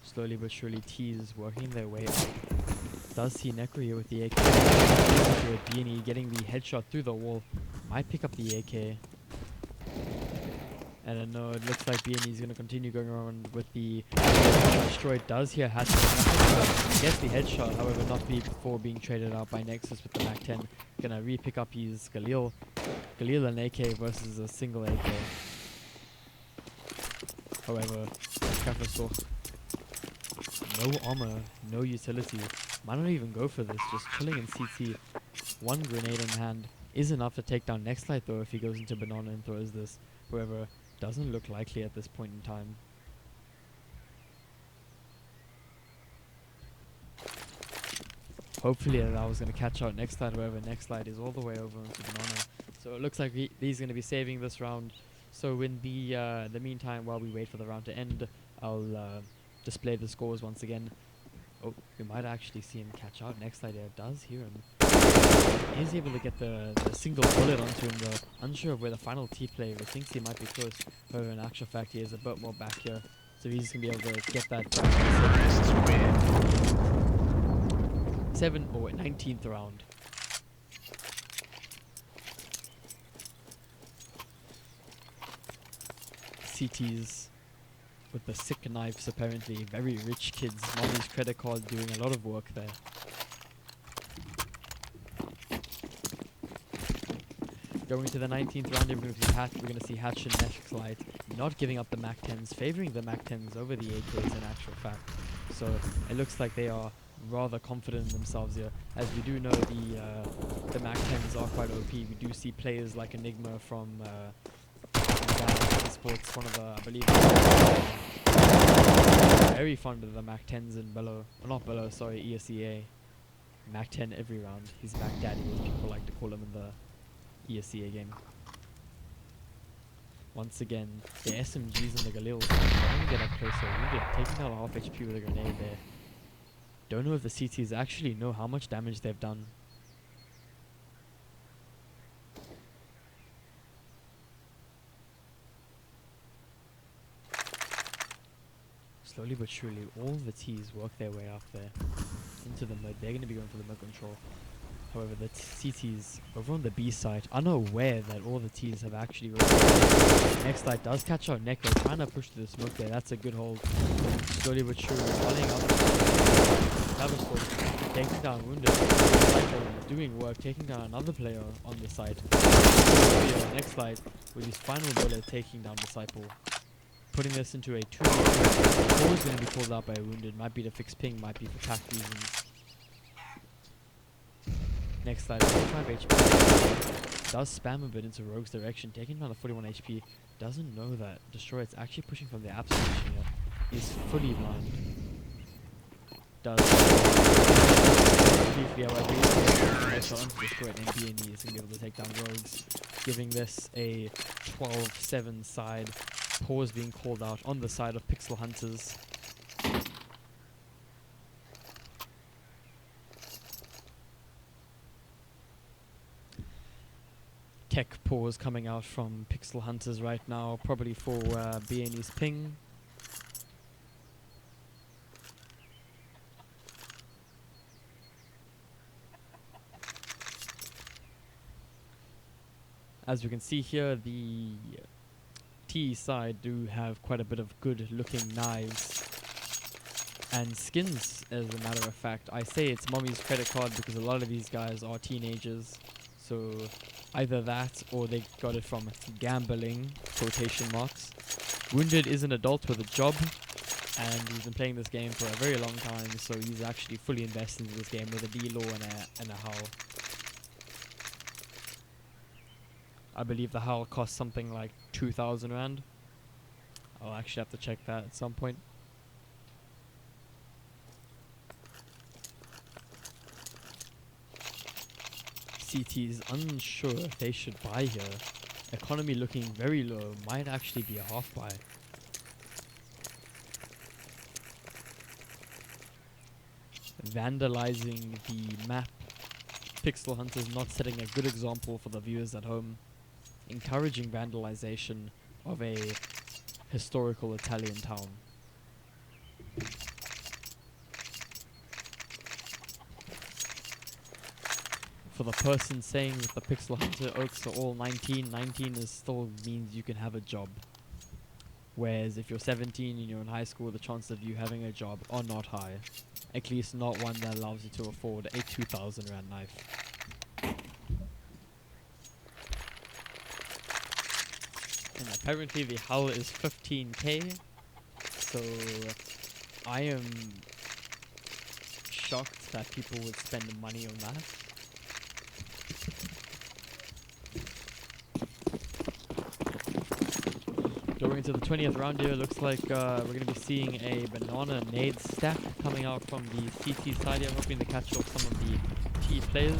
Speaker 1: Slowly but surely T's working their way up. Does see Necro here with the AK. BNE getting the headshot through the wall. Might pick up the AK. And I know it looks like BNE is going to continue going around with the Destroyed. Does here Hatch gets the headshot, however not before being traded out by Nexus with the MAC-10. Gonna re-pick up his Galil. Galil and AK versus a single AK. However, Kafasor, no armor, no utility. Might not even go for this, just chilling in CT. 1 grenade in hand is enough to take down next light though if he goes into banana and throws this. However, doesn't look likely at this point in time. Hopefully that was going to catch out next light. However, next light is all the way over onto banana. So it looks like he's going to be saving this round. So in the meantime, while we wait for the round to end, I'll display the scores once again. Oh, we might actually see him catch out. Next light does hear him. He is able to get the single bullet onto him though. Unsure of where the final T player thinks he might be close. However, in actual fact, he is a bit more back here. So he's going to be able to get that 19th round. CTs with the sick knives, apparently. Very rich kids. Mommy's credit card doing a lot of work there. Going to the 19th round, we're going to see Hatch and Nextlight not giving up the Mac 10s, favoring the Mac 10s over the AKs in actual fact. So it looks like they are rather confident in themselves here. As we do know, the Mac 10s are quite OP. We do see players like Enigma from Sports, one of the, I believe, very fond of the Mac 10s in ESEA. Mac 10 every round. He's Mac Daddy, as people like to call him in the ESEA game. Once again, the SMGs and the Galils trying to get up closer. Wounded, taking down half HP with a grenade there. Don't know if the CTs actually know how much damage they've done. Slowly but surely, all the T's work their way up there into the mid. They're going to be going for the mid control. However, the CTs over on the B side, unaware that all the T's have actually rotated. Next light does catch out Neko, trying to push through the smoke there. That's a good hold. Slowly but surely, running up. Taking down Wounded. Doing work, taking down another player on the side. Next light with his final bullet, taking down Disciple. Putting this into a 2v2. Always going to be called out by Wounded. Might be to fix ping, might be for pack reasons. Next slide, 45 HP. Does spam a bit into Rogue's direction, taking down a 41 HP. Doesn't know that Destroyer is actually pushing from the absolute here. He's fully blind. Does briefly, however, Destroyer and MB, and he's going to be able to take down Rogues, giving this a 12-7 side. Pause being called out on the side of Pixel Hunters. Tech pause coming out from Pixel Hunters right now, probably for BNE's ping. As we can see here, the T side do have quite a bit of good looking knives and skins, as a matter of fact. I say it's mommy's credit card because a lot of these guys are teenagers, so either that or they got it from gambling, quotation marks. Wounded is an adult with a job, and he's been playing this game for a very long time, so he's actually fully invested in this game with a D-Law and a Howl. I believe the Howl costs something like 2,000 Rand. I'll actually have to check that at some point. CT is unsure if they should buy here. Economy looking very low, might actually be a half buy. Vandalizing the map. Pixel Hunters not setting a good example for the viewers at home. Encouraging vandalization of a historical Italian town. For the person saying that the Pixel Hunter oaks are all 19, 19 is still means you can have a job. Whereas if you're 17 and you're in high school, the chances of you having a job are not high. At least not one that allows you to afford a 2,000 Rand knife. And apparently the Howl is 15k, so I am shocked that people would spend money on that. Going into the 20th round here. Looks like we're going to be seeing a banana nade stack coming out from the CT side here. Hoping to catch off some of the T players.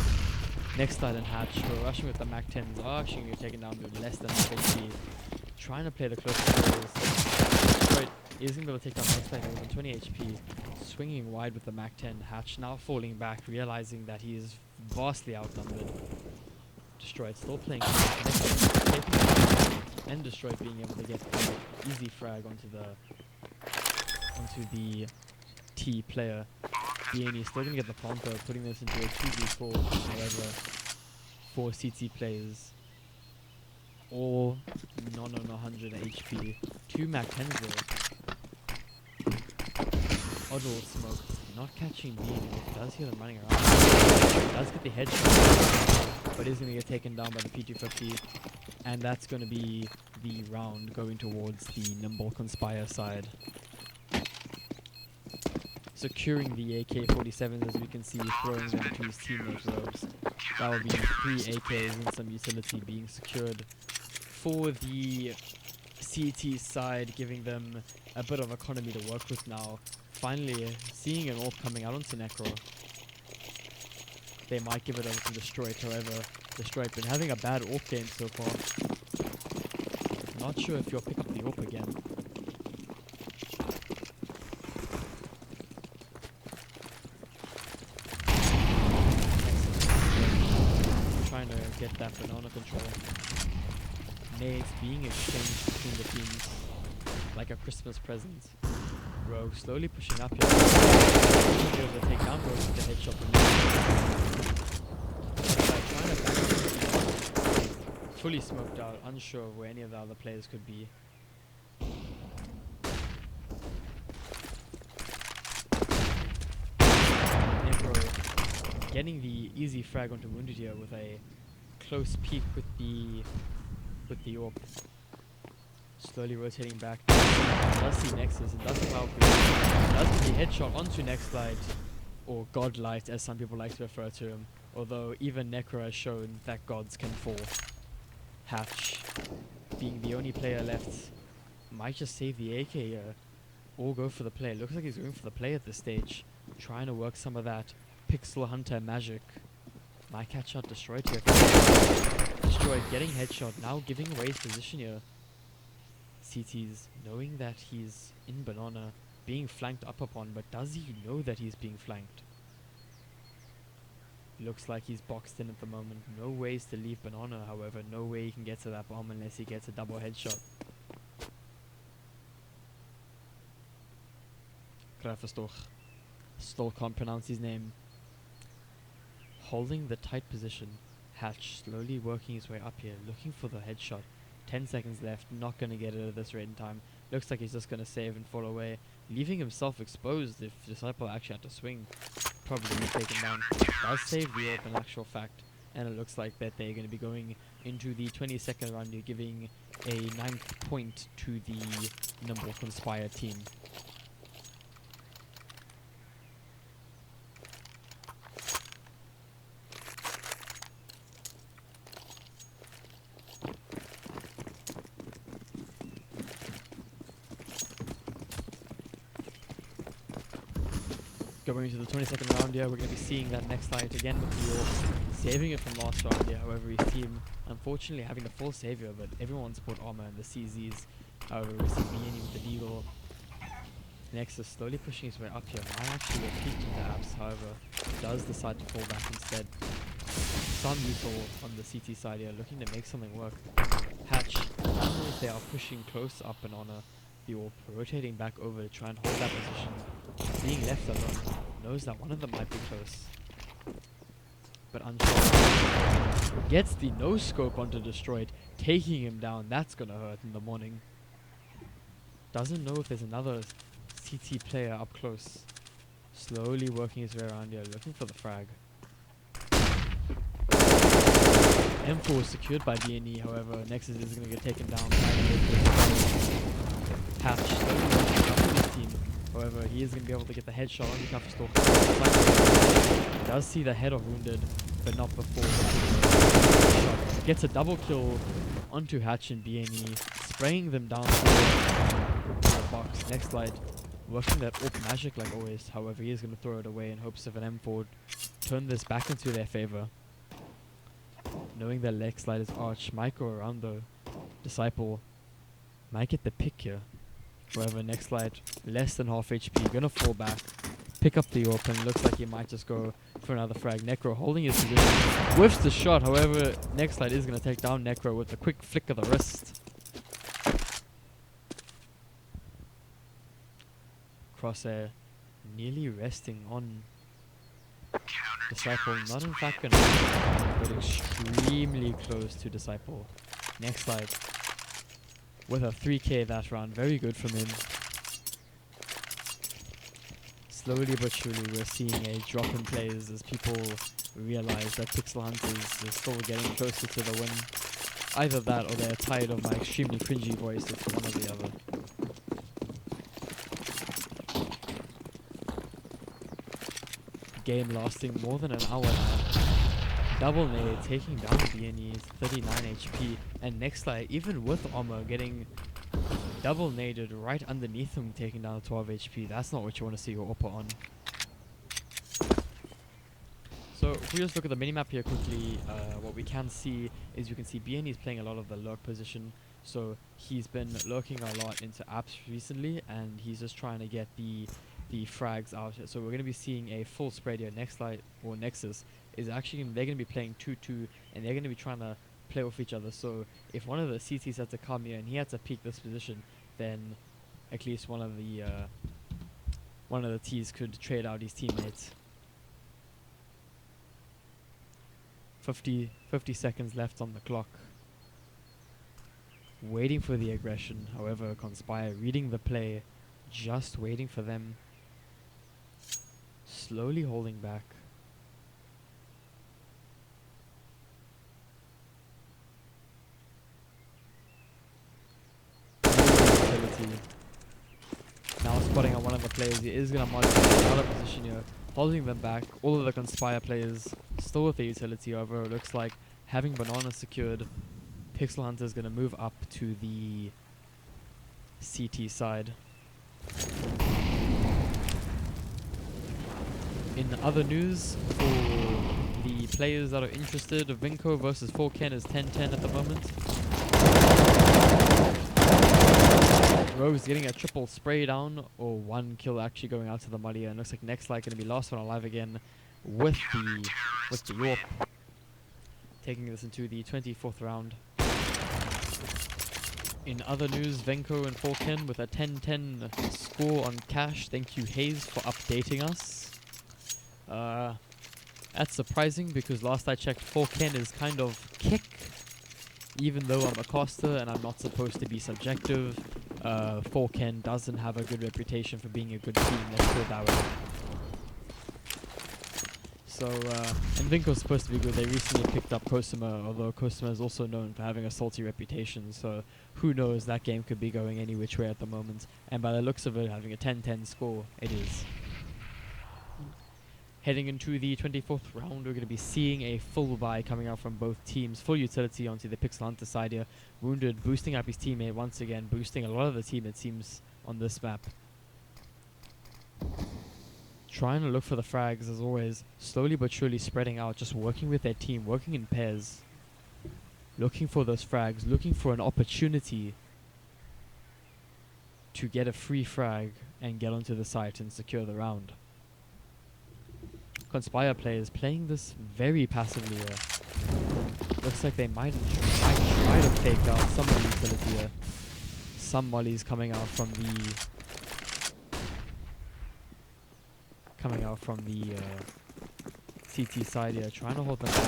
Speaker 1: Next side and Hatch, who are rushing with the Mac 10s, are actually going to be taken down to less than 50. Trying to play the close quarters. Detroit is going to be able to take down next side with 20 HP. Swinging wide with the Mac 10. Hatch now falling back, realizing that he is vastly outnumbered. Destroyed still playing and Destroyed being able to get the easy frag onto the T player. BNE still going to get the Pronto, putting this into a 2v4 however for CT players. All non on 100 HP. 2 Mac 10s though. Oddball smoke. Not catching BNE. Does hear them running around. Does get the headshot, but is going to get taken down by the P250. And that's going to be the round going towards the Nibble Conspire side. Securing the AK-47s, as we can see, throwing them to his teammate Robes. That will be 3 AKs and some utility being secured for the CT side, giving them a bit of economy to work with now. Finally, seeing an AWP coming out onto Necro. They might give it over to Destroyed, however, Destroyed been having a bad AWP game so far. Not sure if you'll pick up the AWP again. Trying to get that banana control. Nades being exchanged between the teams like a Christmas present. Rogue slowly pushing up here. Able to take down Rogue with the headshot from trying to back up. Fully smoked out, unsure of where any of the other players could be. Necro getting the easy frag onto Wounded here with a close peek with the AWP. Slowly rotating back. Does see Nexus and does come out with does the headshot onto Nextlight, or Godlight as some people like to refer to him. Although even Necro has shown that gods can fall. Hatch, being the only player left, might just save the AK here or go for the play. Looks like he's going for the play at this stage, trying to work some of that Pixel Hunter magic. Might catch out Destroyed here. Destroyed getting headshot, now giving away his position here. CT's knowing that he's in banana, being flanked up upon, but does he know that he's being flanked? Looks like he's boxed in at the moment. No ways to leave banana, however. No way he can get to that bomb unless he gets a double headshot. Gravestoch. Still can't pronounce his name. Holding the tight position. Hatch slowly working his way up here, looking for the headshot. 10 seconds left, not going to get it at this rate in time. Looks like he's just going to save and fall away, leaving himself exposed. If Disciple actually had to swing, probably be taken down. Does save the AWP in actual fact, and it looks like that they're going to be going into the 22nd round here, giving a 9th point to the Nibble Conspire team. Going into the 22nd round here, we're going to be seeing that next fight again with the AWP, saving it from last round here. However, his team unfortunately having the full savior, but everyone's bought armor and the CZs. However, we see BNE with the Deagle. Nexus slowly pushing his way up here. Might actually get peeked into apps, however, does decide to fall back instead. Some useful on the CT side here, looking to make something work. Hatch, I don't know if they are pushing close up and on the AWP, rotating back over to try and hold that position. Being left alone, knows that one of them might be close, but unsure. Gets the no scope onto Destroyed, taking him down. That's gonna hurt in the morning. Doesn't know if there's another CT player up close. Slowly working his way around here, looking for the frag. M4 is secured by BNE, however, Nexus is gonna get taken down by the Hatch slowly working up with his team. However, he is going to be able to get the headshot on the Gravestoch. Does see the head of Wounded, but not before the shot. Gets a double kill onto Hatch and BNE. spraying them down the box. Next slide, working that AWP magic like always. However, he is going to throw it away in hopes of an M4. Turn this back into their favor. Knowing that next slide is Arch, might go around though. Disciple might get the pick here. However, next slide, less than half HP, gonna fall back, pick up the AWP, and looks like he might just go for another frag. Necro holding his position, whiffs the shot. However, next slide is gonna take down Necro with a quick flick of the wrist. Crosshair nearly resting on Disciple, not in fact gonna, but extremely close to Disciple. Next slide, with a 3k that round, very good from him. Slowly but surely we're seeing a drop in plays as people realize that Pixel Hunters is still getting closer to the win. Either that or they're tired of my extremely cringy voice, it's one or the other. Game lasting more than an hour now. Double nade taking down BNE's 39 HP, and next slide, even with armor, getting double naded right underneath him, taking down 12 HP. That's not what you want to see your upper on. So if we just look at the minimap here quickly, what we can see is you can see BNE's playing a lot of the lurk position. So he's been lurking a lot into apps recently, and he's just trying to get the frags out. So we're going to be seeing a full spread here. Next slide, or Nexus, is actually they're going to be playing 2-2, and they're going to be trying to play off each other. So if one of the CTs had to come here and he had to peek this position, then at least one of the Ts could trade out his teammates. 50 seconds left on the clock. Waiting for the aggression. However, Conspire reading the play, just waiting for them. Slowly holding back. Now spotting on one of the players, he is going to modify another position here, holding them back. All of the Conspire players still with the utility, however it looks like having Banana secured, Pixel Hunter is going to move up to the CT side. In other news, for the players that are interested, Vinco versus 4Ken is 10-10 at the moment. Rogue's getting a triple spray down, or one kill actually going out to the muddy, and looks like next slide going to be last one alive again with the York. Taking this into the 24th round. In other news, Venko and 4Ken with a 10-10 score on cash. Thank you, Hayes, for updating us. That's surprising because last I checked, 4Ken is kind of kick. Even though I'm a caster and I'm not supposed to be subjective, 4Ken doesn't have a good reputation for being a good team, let's put it that way. So, and Vinko's supposed to be good. They recently picked up Cosima, although Cosima is also known for having a salty reputation, so who knows, that game could be going any which way at the moment. And by the looks of it, having a 10-10 score, it is. Heading into the 24th round, we're going to be seeing a full buy coming out from both teams. Full utility onto the Pixel Hunter side here. Wounded boosting up his teammate once again, boosting a lot of the team, it seems, on this map. Trying to look for the frags as always, slowly but surely spreading out, just working with their team, working in pairs. Looking for those frags, looking for an opportunity to get a free frag and get onto the site and secure the round. Conspire players playing this very passively here. Looks like they might try to fake out some of the utility here. Some mollies coming out from the CT side here, trying to hold them back.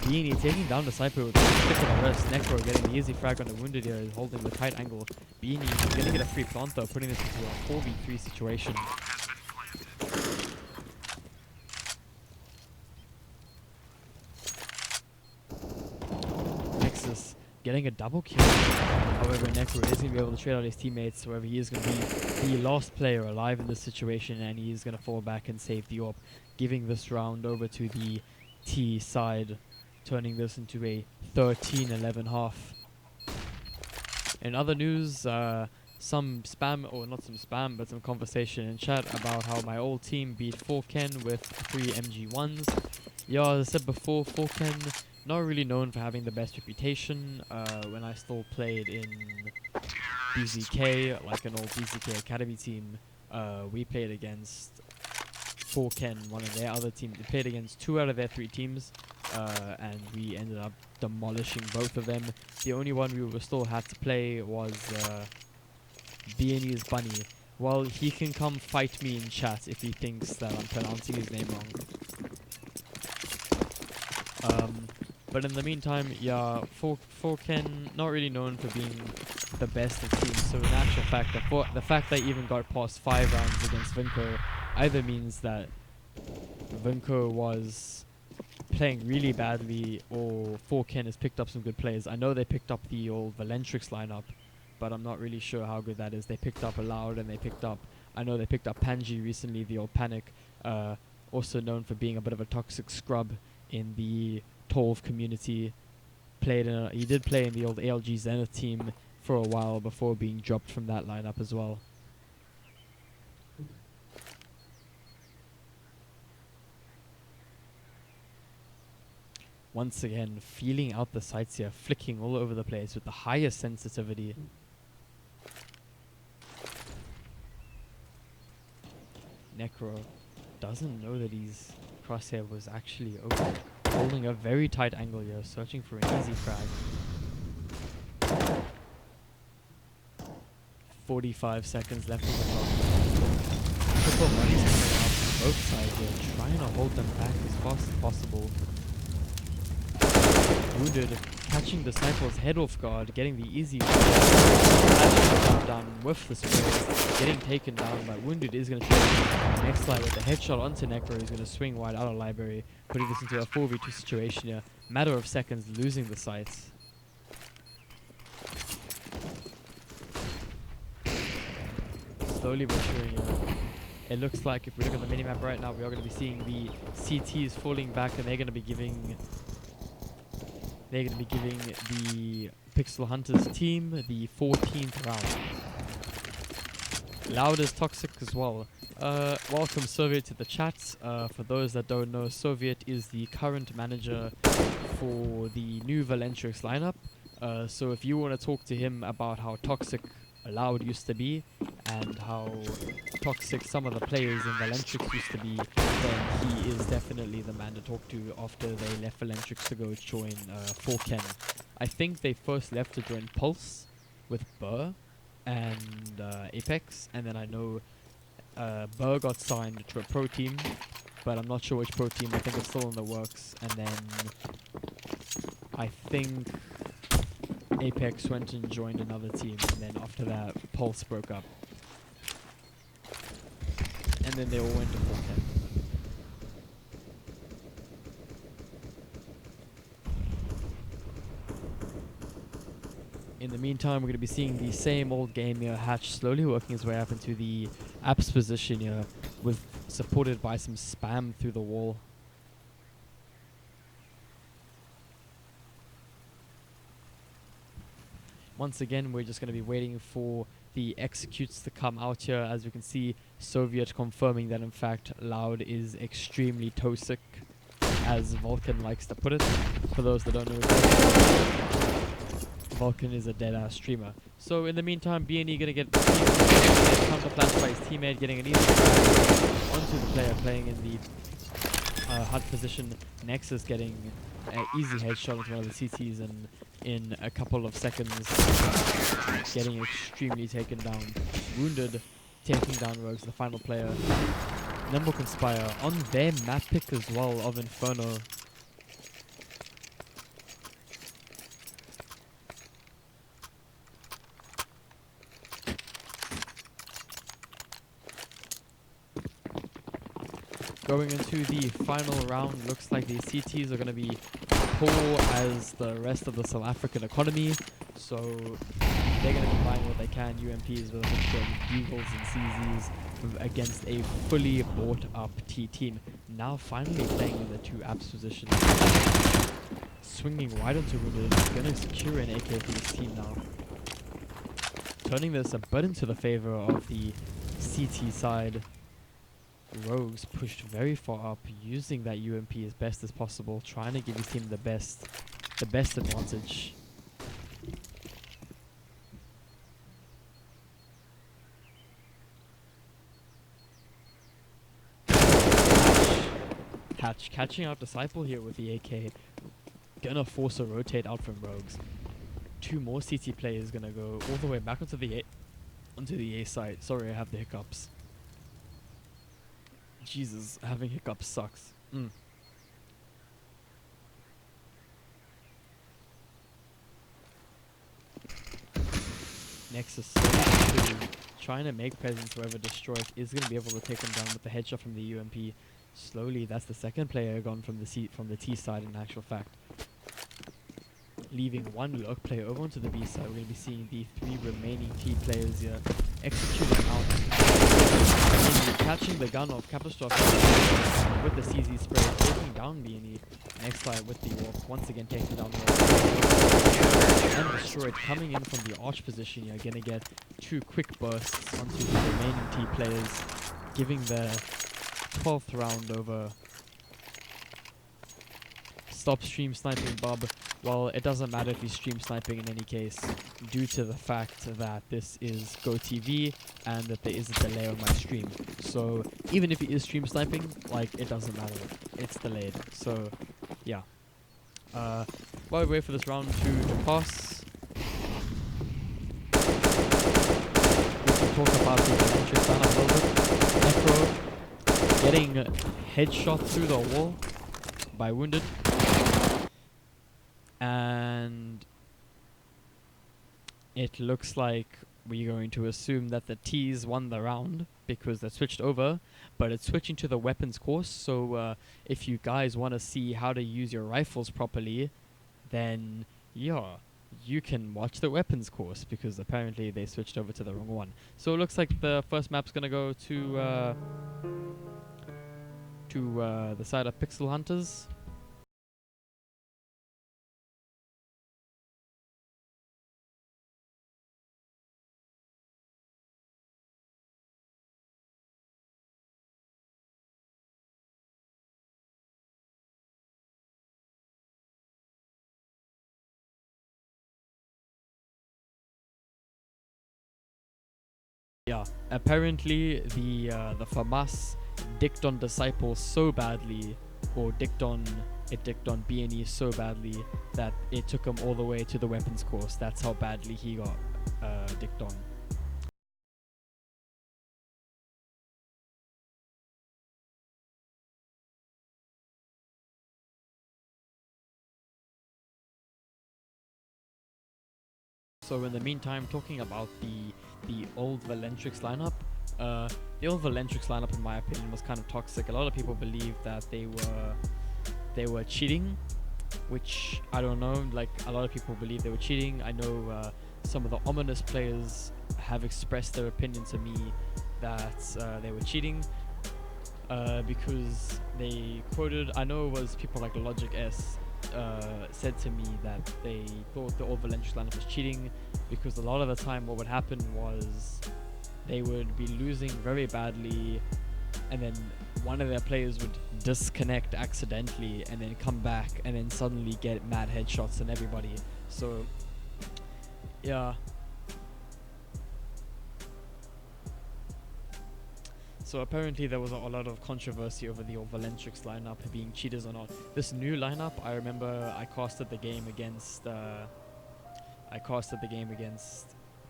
Speaker 1: Beanie taking down the Cypher with a kick of the wrist. Necro getting the easy frag on the wounded here, is holding the tight angle. Beanie gonna get a free plant though, putting this into a 4v3 situation. Nexus getting a double kill. However, Necro is going to be able to trade out his teammates. However, he is going to be the last player alive in this situation, and he is going to fall back and save the AWP, giving this round over to the T side, turning this into a 13-11 half. In other news, some spam, or not some spam, but some conversation in chat about how my old team beat 4Ken with 3 MG1s. Yeah, as I said before, 4Ken not really known for having the best reputation. When I still played in BZK, like an old BZK Academy team, we played against 4Ken, one of their other teams. We played against 2 out of their 3 teams, and we ended up demolishing both of them. The only one we were still had to play was Beanie's Bunny. Well, he can come fight me in chat if he thinks that I'm pronouncing his name wrong. But in the meantime, yeah, 4Ken not really known for being the best of teams. So in actual fact, the fact that I even got past 5 rounds against Vinco either means that Vinco was playing really badly, or 4Ken has picked up some good players. I know they picked up the old Valentrix lineup, but I'm not really sure how good that is. They picked up Aloud, and I know they picked up Panji recently, the old Panic, also known for being a bit of a toxic scrub in the Tolv community. He did play in the old ALG Zenith team for a while before being dropped from that lineup as well. Once again, feeling out the sights here, flicking all over the place with the highest sensitivity. Necro doesn't know that his crosshair was actually open. Holding a very tight angle here, searching for an easy frag. 45 seconds left on the clock. Triple money's coming out from both sides here, trying to hold them back as fast as possible. Wounded, catching Disciple's head off guard, getting the easy down with the spray, getting taken down, but Wounded is going to try the next slide with a headshot onto Necro. He's going to swing wide out of library, putting this into a 4v2 situation here. Matter of seconds, losing the sights. Slowly but surely, it looks like if we look at the minimap right now, we are going to be seeing the CTs falling back, and they're going to be giving the Pixel Hunters team the 14th round. Loud is toxic as well. Welcome Soviet to the chat. For those that don't know, Soviet is the current manager for the new Valentrix lineup. So if you want to talk to him about how toxic Loud used to be and how toxic some of the players in Valentrix used to be, then he is definitely the man to talk to after they left Valentrix to go join 4Ken. I think they first left to join Pulse with Burr and Apex, and then I know Burr got signed to a pro team, but I'm not sure which pro team. I think it's still in the works. And then I think Apex went and joined another team, and then after that Pulse broke up, and then they all went to 4Ken. In the meantime, we're going to be seeing the same old game here, Hatch slowly working his way up into the apps position here, supported by some spam through the wall. Once again, we're just going to be waiting for the executes to come out here. As we can see, Soviet confirming that in fact Loud is extremely toxic, as Vulcan likes to put it. For those that don't know, Vulcan is a dead-ass streamer. So in the meantime, BNE going to get counterplanned by his teammate, getting an easy grab onto the player playing in the HUD position. Nexus getting an easy headshot into one of the CTs, and in a couple of seconds getting extremely taken down. Wounded, taking down Rogues, the final player. Nibble Conspire on their map pick as well of Inferno. Going into the final round, looks like the CTs are going to be poor as the rest of the South African economy, so they're going to be buying what they can, UMPs with a mixture of Bugles and CZs against a fully bought up T team. Now finally playing in the 2 apps positions. Swinging right onto Wounded, going to secure an AK for this team now. turning this a bit into the favor of the CT side. Rogues pushed very far up, using that UMP as best as possible, trying to give his team the best advantage. Hatch catching out Disciple here with the AK. Gonna force a rotate out from Rogues. Two more CT players gonna go all the way back onto the A side. Sorry, I have the hiccups. Jesus, having hiccups sucks. Nexus trying to make presence. Whoever destroys is going to be able to take him down with the headshot from the UMP. Slowly, that's the second player gone from the T side. In actual fact, leaving one lurk player over onto the B side. We're going to be seeing the three remaining T players here executing out. Catching the gun of Capistrov with the CZ spray, taking down B&E. Next slide with the walk, once again taking down the and destroyed, coming in from the arch position. You're gonna get two quick bursts onto the remaining T players, giving the 12th round over. Stop stream sniping, Bob. Well, it doesn't matter if he's stream sniping in any case, due to the fact that this is GoTV and that there is a delay on my stream. So even if he is stream sniping, like, it doesn't matter. It's delayed. So yeah. While we wait for this round to pass, we can talk about the Electric stand up a little bit. Necro getting headshot through the wall by Wounded. And it looks like we're going to assume that the T's won the round because they switched over, but it's switching to the weapons course. So if you guys want to see how to use your rifles properly, then yeah, you can watch the weapons course, because apparently they switched over to the wrong one. So it looks like the first map's gonna go to the side of Pixel Hunters. Yeah, apparently the FAMAS dicked on Disciple so badly, or dicked on B&E so badly, that it took him all the way to the weapons course. That's how badly he got dicked on. So in the meantime, talking about the old Valentrix lineup, the old Valentrix lineup, in my opinion, was kind of toxic. A lot of people believe that they were cheating, which I don't know. Like, a lot of people believe they were cheating. I know some of the ominous players have expressed their opinion to me that they were cheating because they quoted, I know it was people like Logic S, said to me that they thought the old Valentrix lineup was cheating, because a lot of the time what would happen was they would be losing very badly, and then one of their players would disconnect accidentally and then come back and then suddenly get mad headshots and everybody. So yeah. So apparently there was a lot of controversy over the old Valentrix lineup being cheaters or not. This new lineup, I remember I casted the game against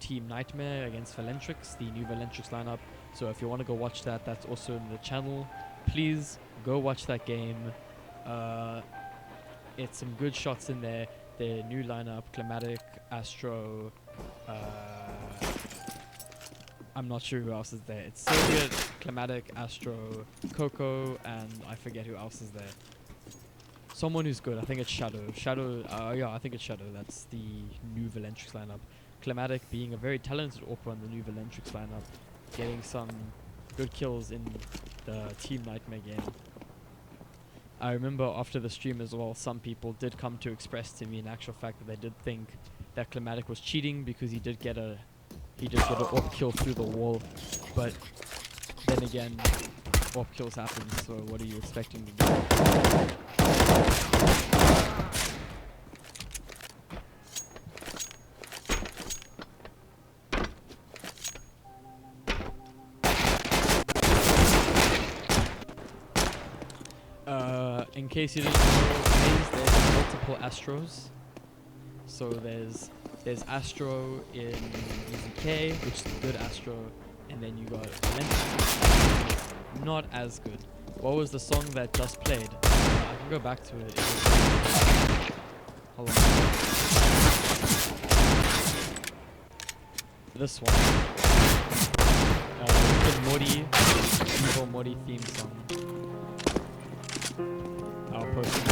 Speaker 1: Team Nightmare against Valentrix, the new Valentrix lineup. So if you want to go watch that, that's also in the channel. Please go watch that game. It's some good shots in there. The new lineup, Climatic, Astro, I'm not sure who else is there. It's Soviet, Climatic, Astro, Coco, and I forget who else is there. Someone who's good. I think it's Shadow. Yeah, I think it's Shadow. That's the new Valentrix lineup. Climatic being a very talented AWP on the new Valentrix lineup, getting some good kills in the Team Nightmare game. I remember after the stream as well, some people did come to express to me in actual fact that they did think that Climatic was cheating, because he did get a he just got an AWP kill through the wall. But then again, AWP kills happen, so what are you expecting to do? In case you didn't know, there's multiple Astros. So there's Astro in EZK, which is a good Astro, and then you got Valencia, not as good. What was the song that just played? I can go back to it. Hold on. This one. Rick and Morty, Evil Morty theme song. I'll post it.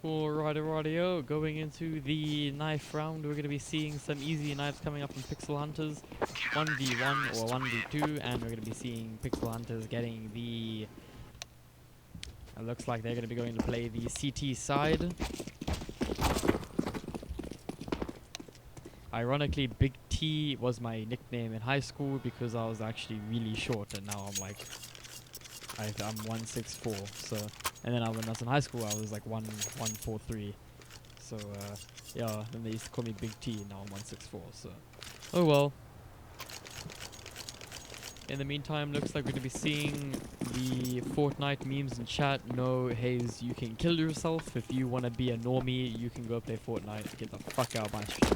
Speaker 1: Alrighty, going into the knife round, we're going to be seeing some easy knives coming up from Pixel Hunters, 1v1 or 1v2, and we're going to be seeing Pixel Hunters getting the... It looks like they're going to be going to play the CT side. Ironically, Big T was my nickname in high school because I was actually really short, and now I'm like... I'm 164, so... And then when I was in high school, I was like 143. So, yeah, then they used to call me Big T, now I'm 164, so... Oh well. In the meantime, looks like we're going to be seeing the Fortnite memes in chat. No, Hayes, you can kill yourself. If you want to be a normie, you can go play Fortnite. Get the fuck out of my stream.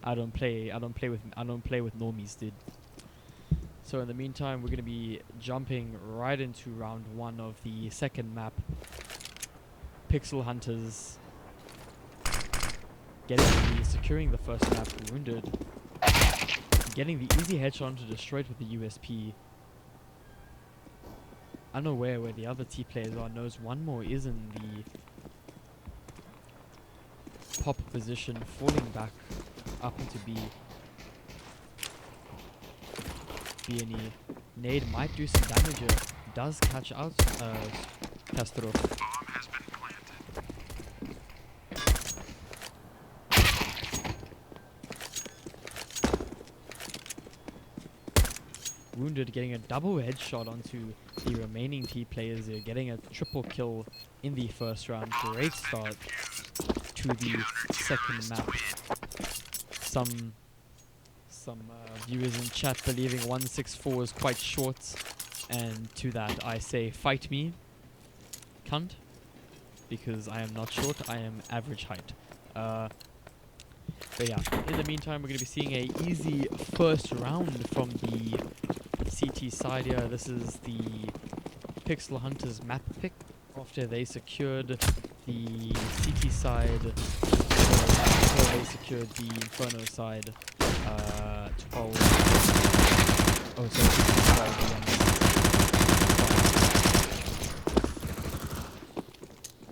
Speaker 1: I don't play with normies, dude. So in the meantime, we're going to be jumping right into round 1 of the second map. Pixel Hunters securing the first map, wounded. Getting the easy headshot to destroy it with the USP. Unaware where the other T players are, knows one more is in the pop position, falling back up into B. BNE. Nade might do some damage here. Does catch out Castro. Wounded getting a double headshot onto the remaining T players here, getting a triple kill in the first round. Great start to the second map. Some viewers in chat believing 164 is quite short, and to that I say fight me, cunt, because I am not short, I am average height. But yeah, in the meantime we're going to be seeing a easy first round from the CT side here. This is the Pixel Hunters map pick after they secured the CT side, before they secured the Inferno side. 12. Oh, sorry,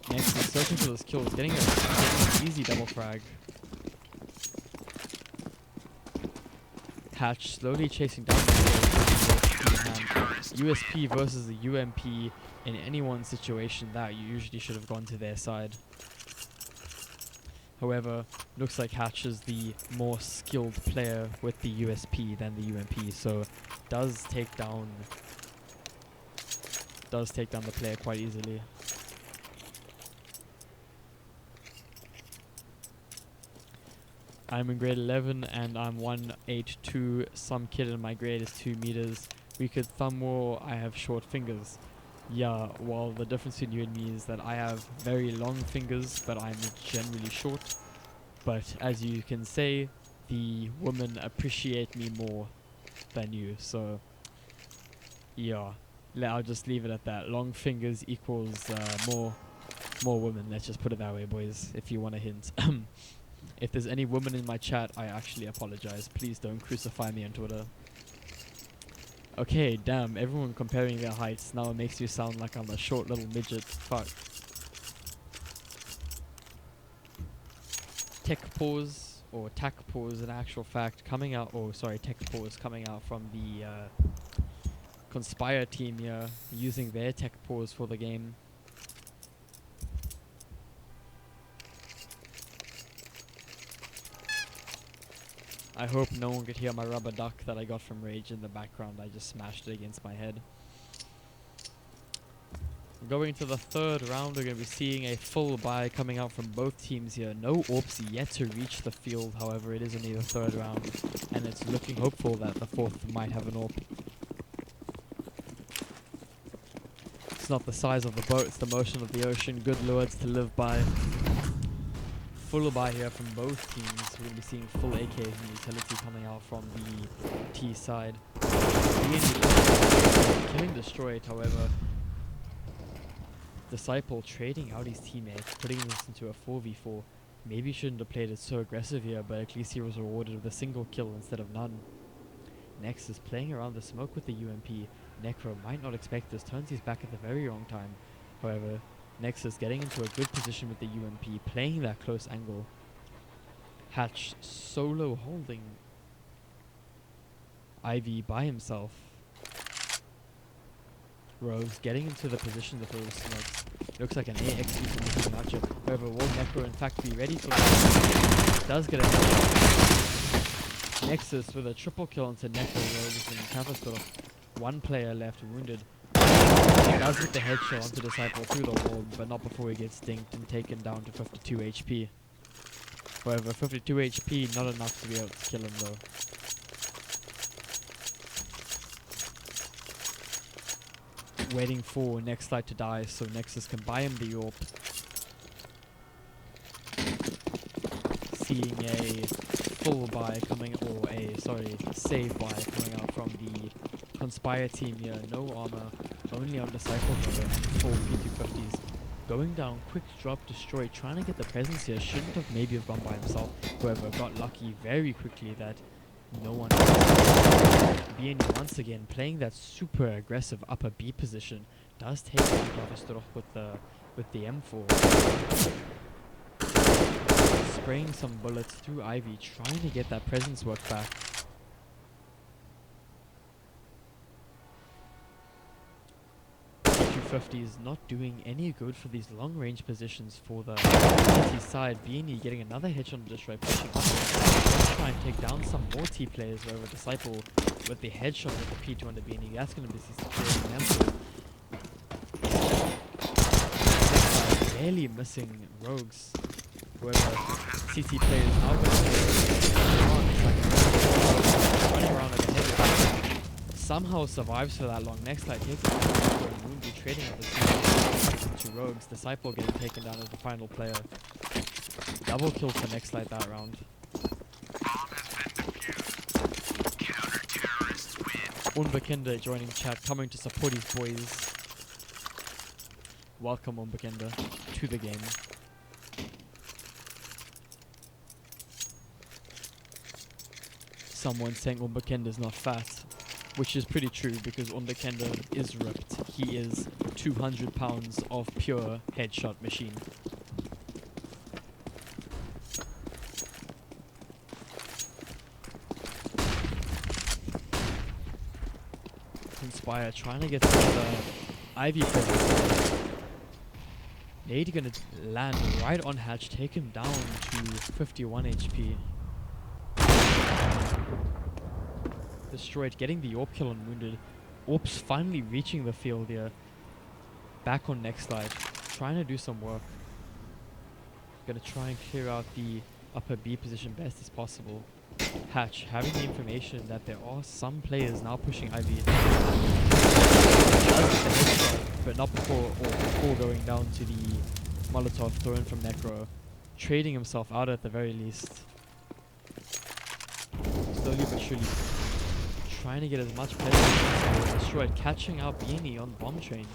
Speaker 1: 12. Next, he's searching for those kills, getting an easy double frag. Hatch slowly chasing down the USP versus the UMP. In anyone's situation, that you usually should have gone to their side. However, looks like Hatch is the more skilled player with the USP than the UMP, so does take down the player quite easily. I'm in grade 11 and I'm 182. Some kid in my grade is 2 meters. We could thumb war. I have short fingers. Yeah, well, the difference between you and me is that I have very long fingers, but I'm generally short. But as you can say, the women appreciate me more than you, so yeah, I'll just leave it at that. Long fingers equals more women. Let's just put it that way, boys, if you want a hint. If there's any women in my chat, I actually apologize. Please don't crucify me on Twitter. Okay, damn, everyone comparing their heights. Now it makes you sound like I'm a short little midget. Fuck. Tech pause, or tac pause in actual fact, coming out, tech pause coming out from the Conspire team here, using their tech pause for the game. I hope no one could hear my rubber duck that I got from Rage in the background. I just smashed it against my head. Going to the third round, we're going to be seeing a full buy coming out from both teams here. No orbs yet to reach the field, however, it is only the third round, and it's looking hopeful that the fourth might have an orb. It's not the size of the boat, it's the motion of the ocean. Good lords to live by. Full buy here from both teams. We're going to be seeing full AKs and utility coming out from the T side. Killing destroyed, however. Disciple trading out his teammates, putting this into a 4v4. Maybe shouldn't have played it so aggressive here, but at least he was rewarded with a single kill instead of none. Next is playing around the smoke with the UMP. Necro might not expect this, turns his back at the very wrong time. However, Nexus getting into a good position with the UMP, playing that close angle. Hatch solo holding Ivy by himself. Rose getting into the position to throw the smokes. Looks like an AX using this matchup. However, will Necro in fact be ready for that? Does get a headshot. Nexus with a triple kill onto Necro, Rose, and Capital. One player left wounded. He does get the headshot onto Disciple through the wall, but not before he gets dinked and taken down to 52 HP. However, 52 HP, not enough to be able to kill him though. Waiting for next light to die so Nexus can buy him the AWP. Seeing a full buy coming, or a, save buy coming out from the Conspire team here. No armor, only on Disciple though, and full P250s. Going down, quick drop, destroy, trying to get the presence here. Shouldn't have maybe have gone by himself. However, got lucky very quickly that no one. BNE once again playing that super aggressive upper B position. Does take out with the M4. Spraying some bullets through Ivy, trying to get that presence work back. P250 is not doing any good for these long range positions for the CT side. BNE getting another headshot on the destroy, pushing up. try and take down some more T players over Disciple with the headshot with the P2 on the beanie. That's going to be securing them. Barely missing Rogues. Whoever CT player is now going to running around like a head. Somehow survives for that long. Next light takes it. Moonby trading with the two Rogues. Disciple getting taken down as the final player. Double kill for next light that round. Unbekende joining chat, coming to support his boys. Welcome Unbekende to the game. Someone saying Unbekende is not fat, which is pretty true because Unbekende is ripped. He is 200 pounds of pure headshot machine. Inspire trying to get to the Ivy presence. Nade gonna land right on Hatch, take him down to 51 HP. Destroyed, getting the AWP kill on Wounded. AWP's finally reaching the field here. Back on next slide, trying to do some work. Gonna try and clear out the upper B position best as possible. Hatch having the information that there are some players now pushing Ivy. But not before going down to the Molotov thrown from Necro. Trading himself out at the very least. Slowly but surely trying to get as much pleasure as possible. Destroyed, catching out Beanie on bomb train.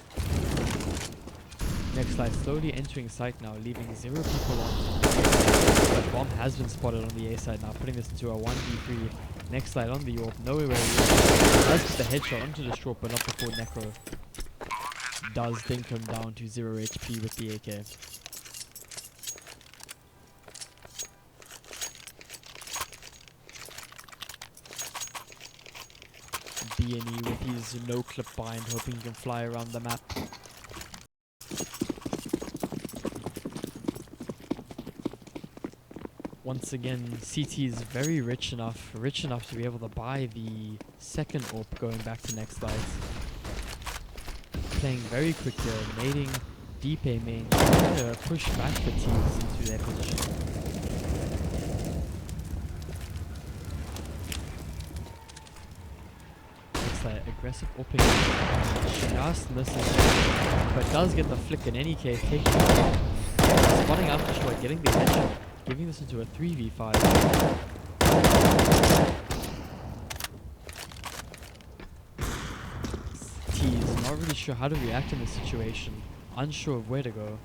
Speaker 1: Next slide, slowly entering site now, leaving 0 people on. But bomb has been spotted on the A side now, putting this into a 1v3. Next slide on the AWP, nowhere where he is. Does get the headshot onto the straw, but not before Necro does dink him down to 0 HP with the AK. BNE with his no clip bind, hoping he can fly around the map. Once again, CT is very rich enough to be able to buy the second AWP going back to next slide. Playing very quick here, nading deep A main, trying to push back the teams into their position. Next slide, aggressive opening. Just misses, but does get the flick in any case, taking it. Spotting out the short, getting the headshot. Giving this into a 3v5. T is not really sure how to react in this situation. Unsure of where to go.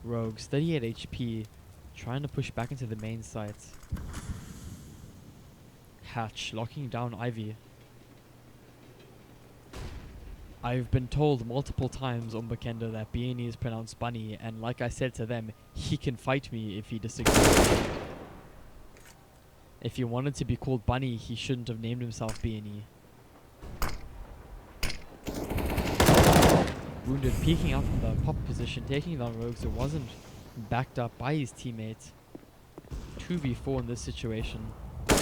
Speaker 1: Rogues, 38 HP. Trying to push back into the main site. Hatch, locking down Ivy. I've been told multiple times on Bekender that BNE is pronounced Bunny, and like I said to them, he can fight me if he disagrees. If he wanted to be called Bunny, he shouldn't have named himself BNE. Wounded, peeking out from the pop position, taking down Rogues. It wasn't backed up by his teammate. 2v4 in this situation. He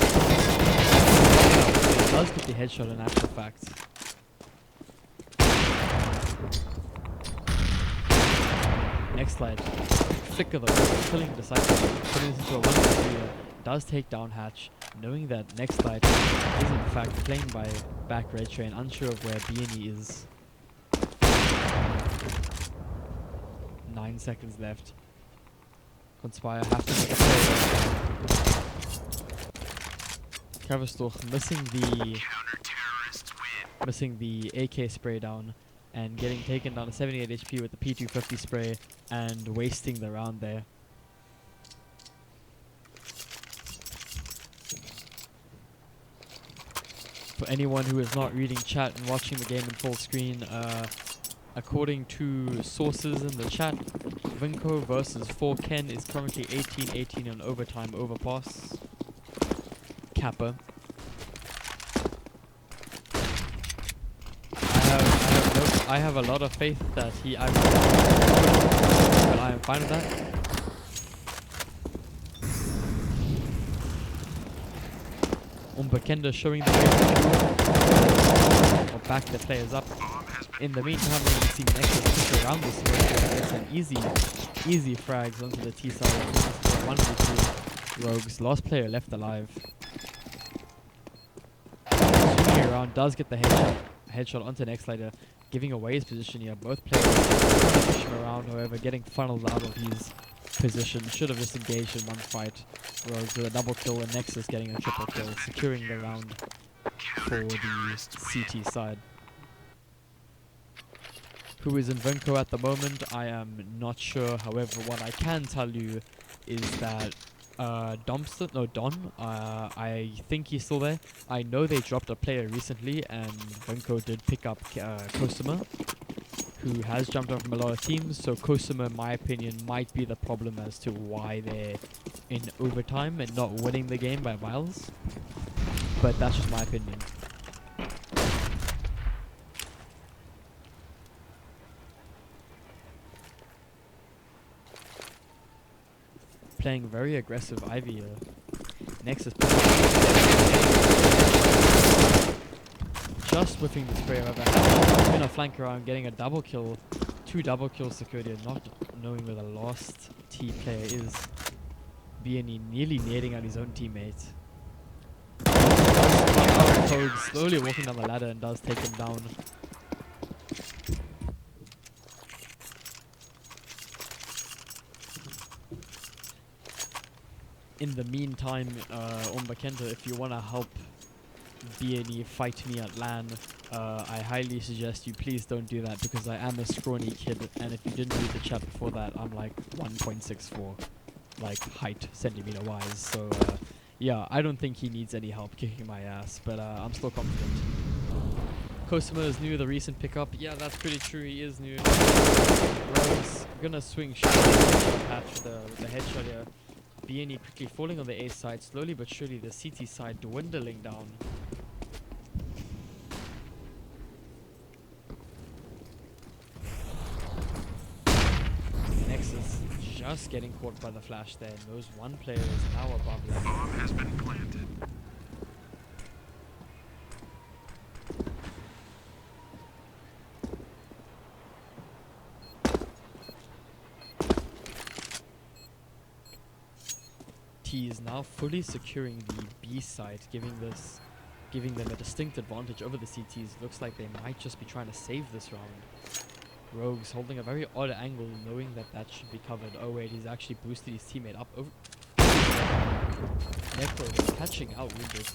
Speaker 1: does get the headshot in actual fact. Next slide. Flick of the rope, killing Disciple, putting this into a 1v3. Does take down Hatch, knowing that next slide is in fact playing by back red train, unsure of where BNE is. 9 seconds left. Conspire have to make a play. Kaverstorch missing the AK spray down and getting taken down to 78 HP with the P250 spray and wasting the round there. For anyone who is not reading chat and watching the game in full screen, according to sources in the chat, Vinco versus 4Ken is currently 18-18 on overtime overpass. Kappa. I have a lot of faith that he but I am fine with that. Unbekender showing the way through, or back the players up. In the meantime, we're going to see Nexus push around the smoke and get some easy frags onto the T side. 1v2 Rogues. Last player left alive. Swinging around, does get the headshot onto Nextlighter, giving away his position here. Both players push him around, however, getting funneled out of his position. Should have just engaged in one fight. Rogues with a double kill and Nexus getting a triple kill, securing the round for the CT side. Who is in Venko at the moment, I am not sure. However, what I can tell you is that Don, I think he's still there. I know they dropped a player recently, and Venko did pick up Kosuma, who has jumped on from a lot of teams. So Kosuma, in my opinion, might be the problem as to why they're in overtime and not winning the game by miles. But that's just my opinion. Playing very aggressive Ivy here. Nexus just whiffing the spray over. Gonna flank around, getting a double kill. 2 double kills secured here, not knowing where the last T player is. BNE nearly nading out his own teammate. Code slowly walking down the ladder and does take him down. In the meantime, Umbakenta, if you want to help BNE fight me at LAN, I highly suggest you please don't do that, because I am a scrawny kid, and if you didn't read the chat before that, I'm like 1.64, like height, centimeter wise, so yeah, I don't think he needs any help kicking my ass, but I'm still confident. Kosuma is new, the recent pickup. Yeah, that's pretty true, he is new. Rose gonna swing shot patch with the headshot here. BNE quickly falling on the A side, slowly but surely the CT side dwindling down. Nexus just getting caught by the flash there, and those one player is now above level.
Speaker 6: Bomb has been planted.
Speaker 1: T is now fully securing the B side, giving them a distinct advantage over the CTs. Looks like they might just be trying to save this round. Rogues holding a very odd angle, knowing that that should be covered. Oh wait, he's actually boosted his teammate up over. Necro is catching out wounded.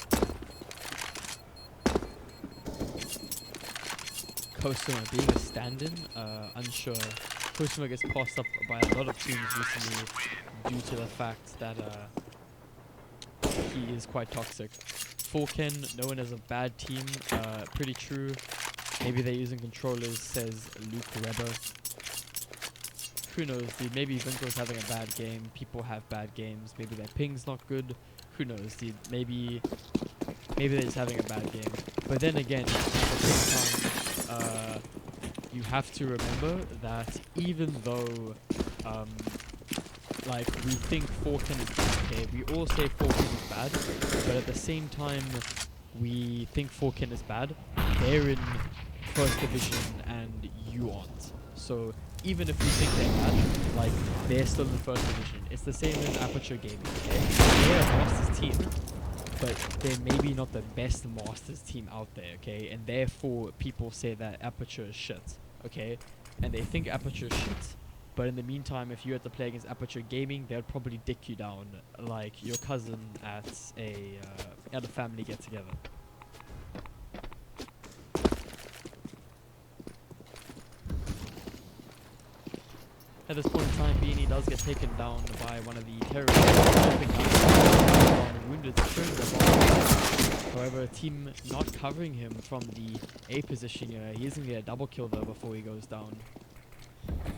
Speaker 1: Kosuma being a stand-in, unsure. Kosuma gets passed up by a lot of teams recently due to the fact that he is quite toxic. Falken, known as a bad team, pretty true. Maybe they're using controllers, says Luke Weber. Who knows, dude, maybe Vinko's having a bad game, people have bad games, maybe their ping's not good, who knows, dude, maybe they're just having a bad game. But then again, at the same time, you have to remember that even though like we think Falken is bad, okay, we all say Falken is bad, but at the same time we think Falken is bad, they're in first division and you aren't. So even if we think they're bad, like they're still in first division. It's the same in Aperture Gaming, okay? They're a Masters team, but they're maybe not the best Masters team out there, okay? And therefore people say that Aperture is shit, okay? And they think Aperture is shit, but in the meantime, if you had to play against Aperture Gaming, they'd probably dick you down like your cousin at a family get-together. At this point in time, BNE does get taken down by one of the terrorists, wounded, securing the bomb. However, a team not covering him from the A position here. He's going to get a double kill though before he goes down.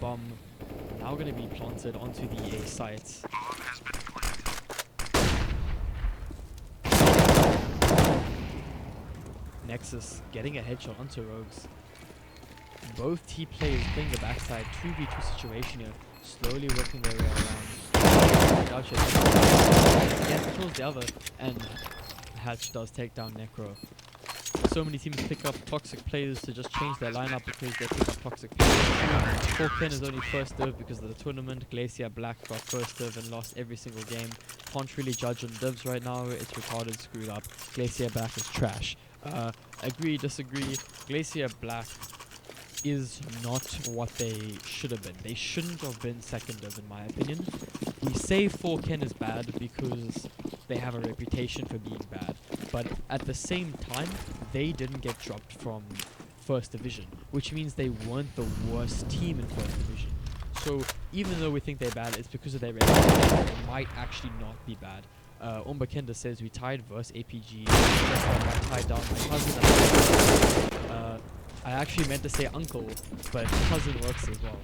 Speaker 1: Bomb now going to be planted onto the A site.
Speaker 6: Bomb has been planted.
Speaker 1: Nexus getting a headshot onto Rogues. Both T players playing the backside, 2v2 situation here, slowly working their way around. Gotcha. Again, controls the other, and Hatch does take down Necro. So many teams pick up toxic players to just change their lineup because they pick up toxic players. 4Ken is only first div because of the tournament. Glacier Black got first div and lost every single game. Can't really judge on divs right now. It's retarded, screwed up. Glacier Black is trash. Agree, disagree. Glacier Black is not what they should have been. They shouldn't have been second div in my opinion. We say 4Ken is bad because they have a reputation for being bad. But at the same time, they didn't get dropped from first division, which means they weren't the worst team in first division. So even though we think they're bad, it's because of their reputation. They might actually not be bad. Umbakenda says we tied versus APG. Just like I tied down my cousin. I actually meant to say uncle, but cousin works as well.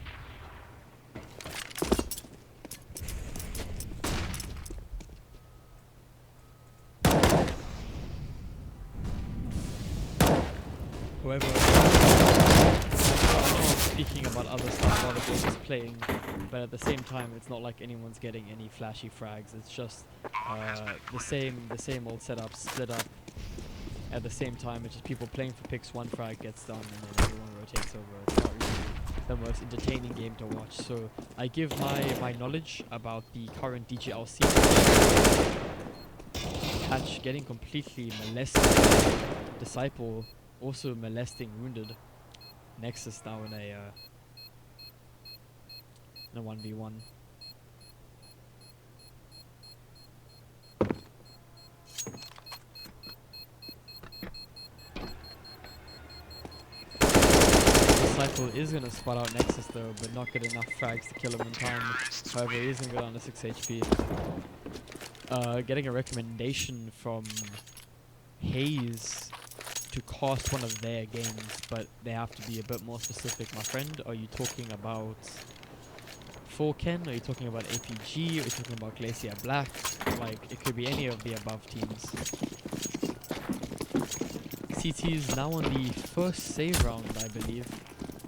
Speaker 1: However, I know I'm speaking about other stuff while the game is playing, but at the same time, it's not like anyone's getting any flashy frags. It's just the same old setup, split up. At the same time, it's just people playing for picks. One frag gets done, and then everyone rotates over. It's not really the most entertaining game to watch. So I give my knowledge about the current DGLC. Hatch getting completely molested. Disciple also molesting Wounded. Nexus now in a 1v1. Disciple is gonna spot out Nexus though, but not get enough frags to kill him in time. However, he is gonna go down to 6 HP. Getting a recommendation from Hayes to cast one of their games, but they have to be a bit more specific. My friend, are you talking about 4Ken? Are you talking about APG? Are you talking about Glacier Black? Like, it could be any of the above teams. CT is now on the first save round, I believe,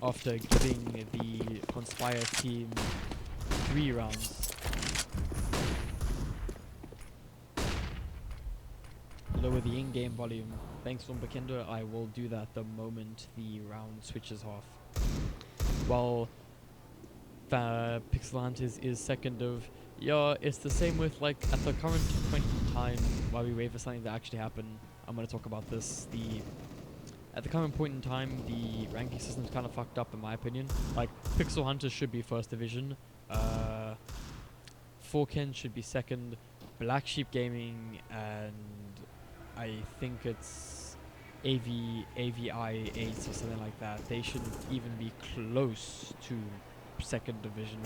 Speaker 1: after giving the Conspire team 3 rounds. Lower the in-game volume. Thanks, Umbakendo. I will do that the moment the round switches off. While Pixel Hunters is second of, yeah, it's the same with, like, at the current point in time, while we wait for something to actually happen, I'm going to talk about this. At the current point in time, the ranking system's kind of fucked up in my opinion. Like, Pixel Hunters should be first division, 4Ken should be second, Black Sheep Gaming, and I think it's AVI 8 or something like that. They shouldn't even be close to second division.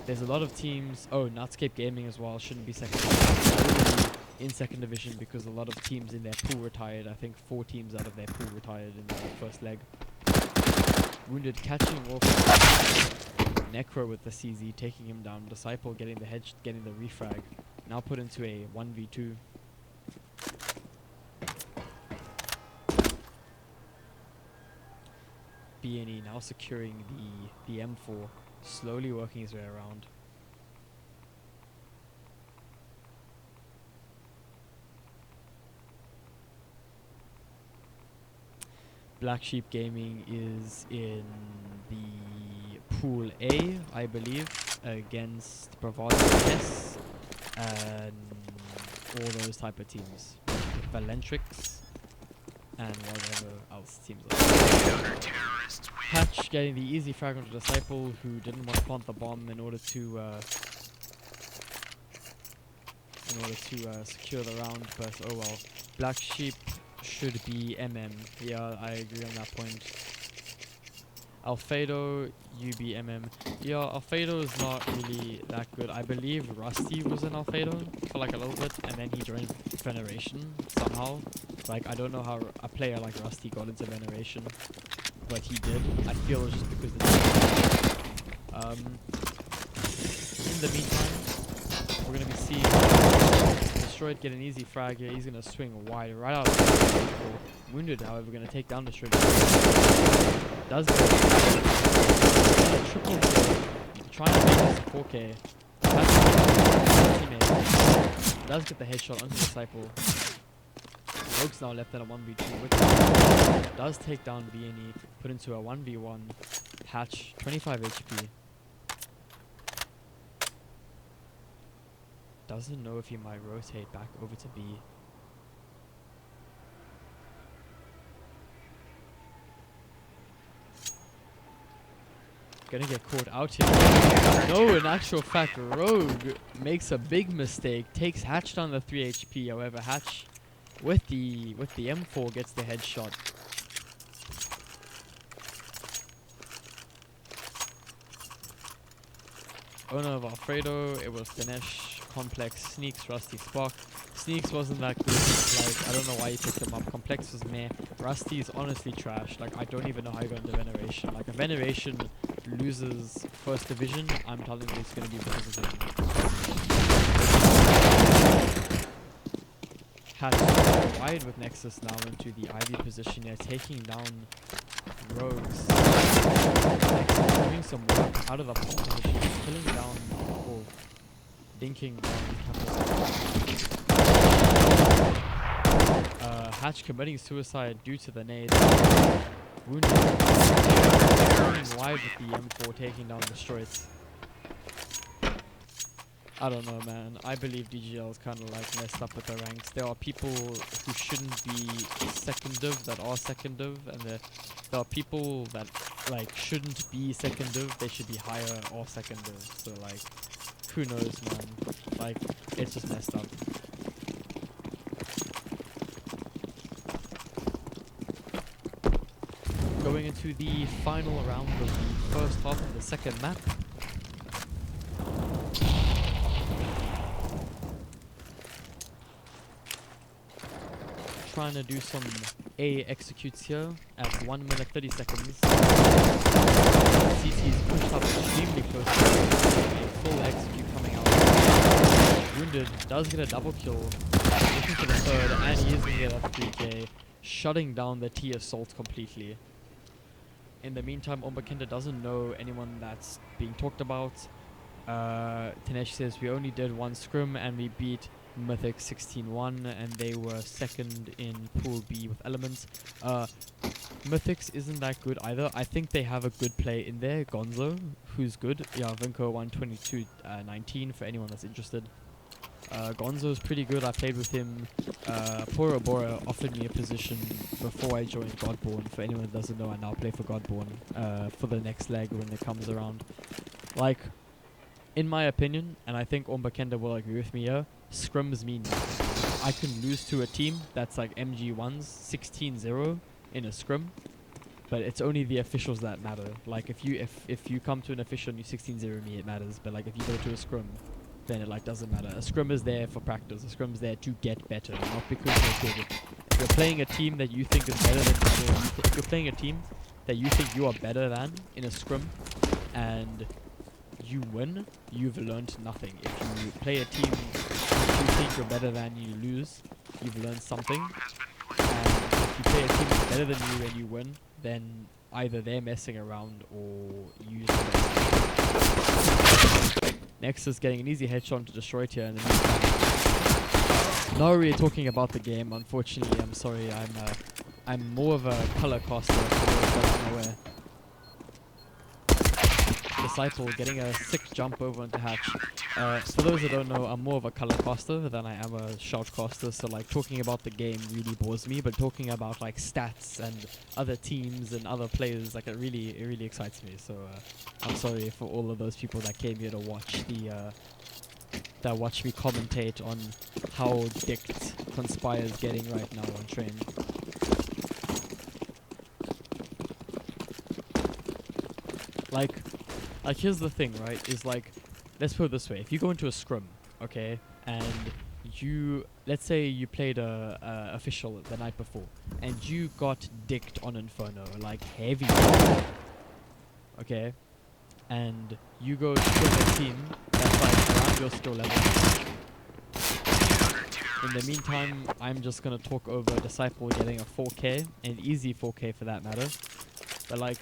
Speaker 1: There's a lot of teams. Oh, Nutscape Gaming as well shouldn't be second division. In second division because a lot of teams in their pool retired. I think 4 teams out of their pool retired in the first leg. Wounded catching off Necro with the CZ, taking him down. Disciple getting the hedge, getting the refrag. Now put into a 1v2. BNE now securing the M4, slowly working his way around. Black Sheep Gaming is in the Pool A, I believe, against Bravado S and all those type of teams. Valentrix and whatever else teams are. Hatch getting the easy frag onto Disciple, who didn't want to plant the bomb in order to secure the round, but oh well. Black Sheep should be MM. Yeah, I agree on that point. Alfredo, UBMM. Yeah, Alfredo is not really that good. I believe Rusty was in Alfredo for like a little bit, and then he joined Veneration somehow. Like, I don't know how a player like Rusty got into Veneration, but he did. I feel it's just because of in the meantime, we're going to be seeing Destroyed get an easy frag here. He's going to swing wide right out of the Wounded, however, going to take down Destroyed. Does get a triple kill. Trying to make this a 4K. Teammate. Does get the headshot onto Disciple. Rogue's now left in a 1v2 with does take down BNE, put into a 1v1. Hatch, 25 HP. Doesn't know if he might rotate back over to B. Gonna get caught out here. No, in actual fact, Rogue makes a big mistake, takes Hatch down to 3 HP. However, Hatch with the M4 gets the headshot. Owner of Alfredo, it was Dinesh, Complex, Sneaks, Rusty, Spark. Sneaks wasn't that good, like, I don't know why you picked him up. Complex was meh. Rusty is honestly trash, like, I don't even know how you go into Veneration. Like, if Veneration loses first division, I'm telling you it's gonna be because of him. Hatch wide with Nexus now into the Ivy position here, taking down Rogues. Nexus doing some work out of the pop position, killing down or dinking down Hatch committing suicide due to the nade. Wounded. Going wide with the M4, taking down Destroys. I don't know, man. I believe DGL is kind of like messed up with the ranks. There are people who shouldn't be second div that are second div, and there are people that like shouldn't be second div. They should be higher or second div. So like, who knows, man? Like, it's just messed up. Going into the final round of the first half of the second map. Trying to do some A executes here at 1 minute 30 seconds. CT is pushed up extremely close to a full execute coming out. Wounded does get a double kill, looking for the third, and he is going to get a 3k, shutting down the T assault completely. In the meantime, Ombakenda doesn't know anyone that's being talked about. Tanesh says we only did one scrim and we beat Mythic 16-1, and they were second in Pool B with Elements. Mythics isn't that good either. I think they have a good play in there, Gonzo, who's good. Yeah, Vinko 122-19 for anyone that's interested. Gonzo's pretty good. I played with him. Poro Bora offered me a position before I joined Godborn. For anyone that doesn't know, I now play for Godborn for the next leg when it comes around. Like, in my opinion, and I think Ombakenda will agree with me here, scrims mean nothing. I can lose to a team that's like MG1's 16-0 in a scrim, but it's only the officials that matter. Like, if you come to an official and you 16-0 me, it matters. But like, if you go to a scrim, then it like doesn't matter. A scrim is there for practice. A scrim is there to get better, not because you're good. If you're playing a team that you think is better than if you're playing a team that you think you are better than in a scrim, and you win, you've learned nothing. If you play a team that you think you're better than, you lose, you've learned something. And if you play a team that's better than you and you win, then either they're messing around or you. Nexus getting an easy headshot to destroy it here, and then not really talking about the game. Unfortunately, I'm sorry. I'm more of a color caster for those that are unaware. Disciple getting a sick jump over into Hatch. For those that don't know, I'm more of a color caster than I am a shout caster, so like talking about the game really bores me, but talking about like stats and other teams and other players, like it really excites me. So I'm sorry for all of those people that came here to watch that watch me commentate on how dicked Conspire's getting right now on train. Like, here's the thing, right? Is like, let's put it this way: if you go into a scrum, okay, and let's say you played a official the night before, and you got dicked on Inferno, like heavy, okay, and you go to a team that's like around your skill level. In the meantime, I'm just gonna talk over Disciple getting a 4K, an easy 4K for that matter, but like.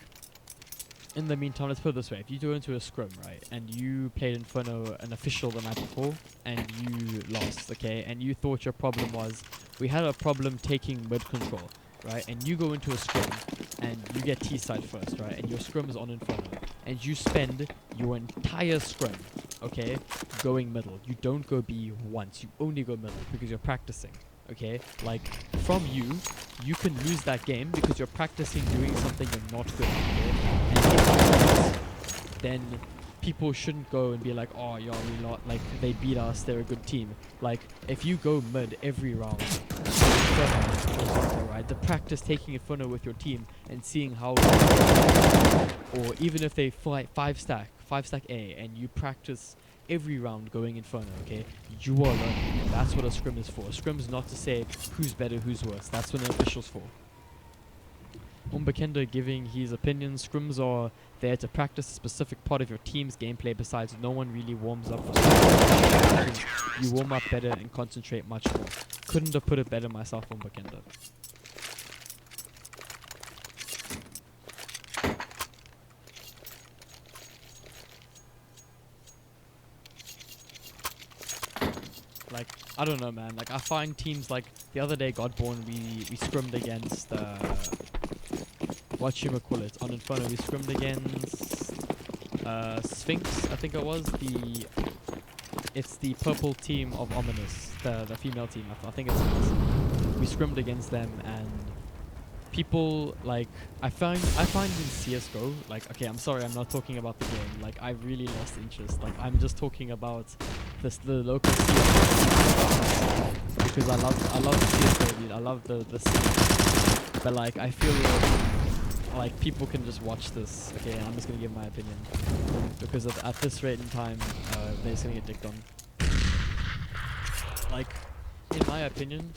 Speaker 1: In the meantime, let's put it this way: if you go into a scrum, right, and you played Inferno an official the night before, and you lost, okay, and you thought your problem was, we had a problem taking mid control, right? And you go into a scrum, and you get T-side first, right? And your scrum is on Inferno, and you spend your entire scrum, okay, going middle. You don't go B once, you only go middle because you're practicing, okay? Like, from you can lose that game because you're practicing doing something you're not good at, okay? And if you lose, then people shouldn't go and be like, oh, yeah, we lot, like, they beat us, they're a good team. Like, if you go mid every round, for example, right, the practice taking Inferno with your team and seeing how, or even if they fight 5 stack A, and you practice every round going Inferno, okay, you are learning, and that's what a scrim is for. A scrim is not to say who's better, who's worse. That's what an official's for. Unbekender giving his opinion. Scrims are there to practice a specific part of your team's gameplay. Besides, no one really warms up for scrims. You warm up better and concentrate much more. Couldn't have put it better myself, Unbekender. Like, I don't know, man. Like, I find teams like the other day, Godborn, we scrimmed against whatchamacallit, on Inferno. We scrimmed against Sphinx, I think it was. It's the purple team of Ominous, the female team. I think it's Sphinx. We scrimmed against them, and people, like, I find in CSGO, like, okay, I'm sorry, I'm not talking about the game. Like, I've really lost interest. Like, I'm just talking about the local CSGO, because I love CSGO, dude. I love the scene. But like, I feel like people can just watch this. Okay, I'm just gonna give my opinion, because at this rate in time, they're just gonna get dicked on. Like, in my opinion,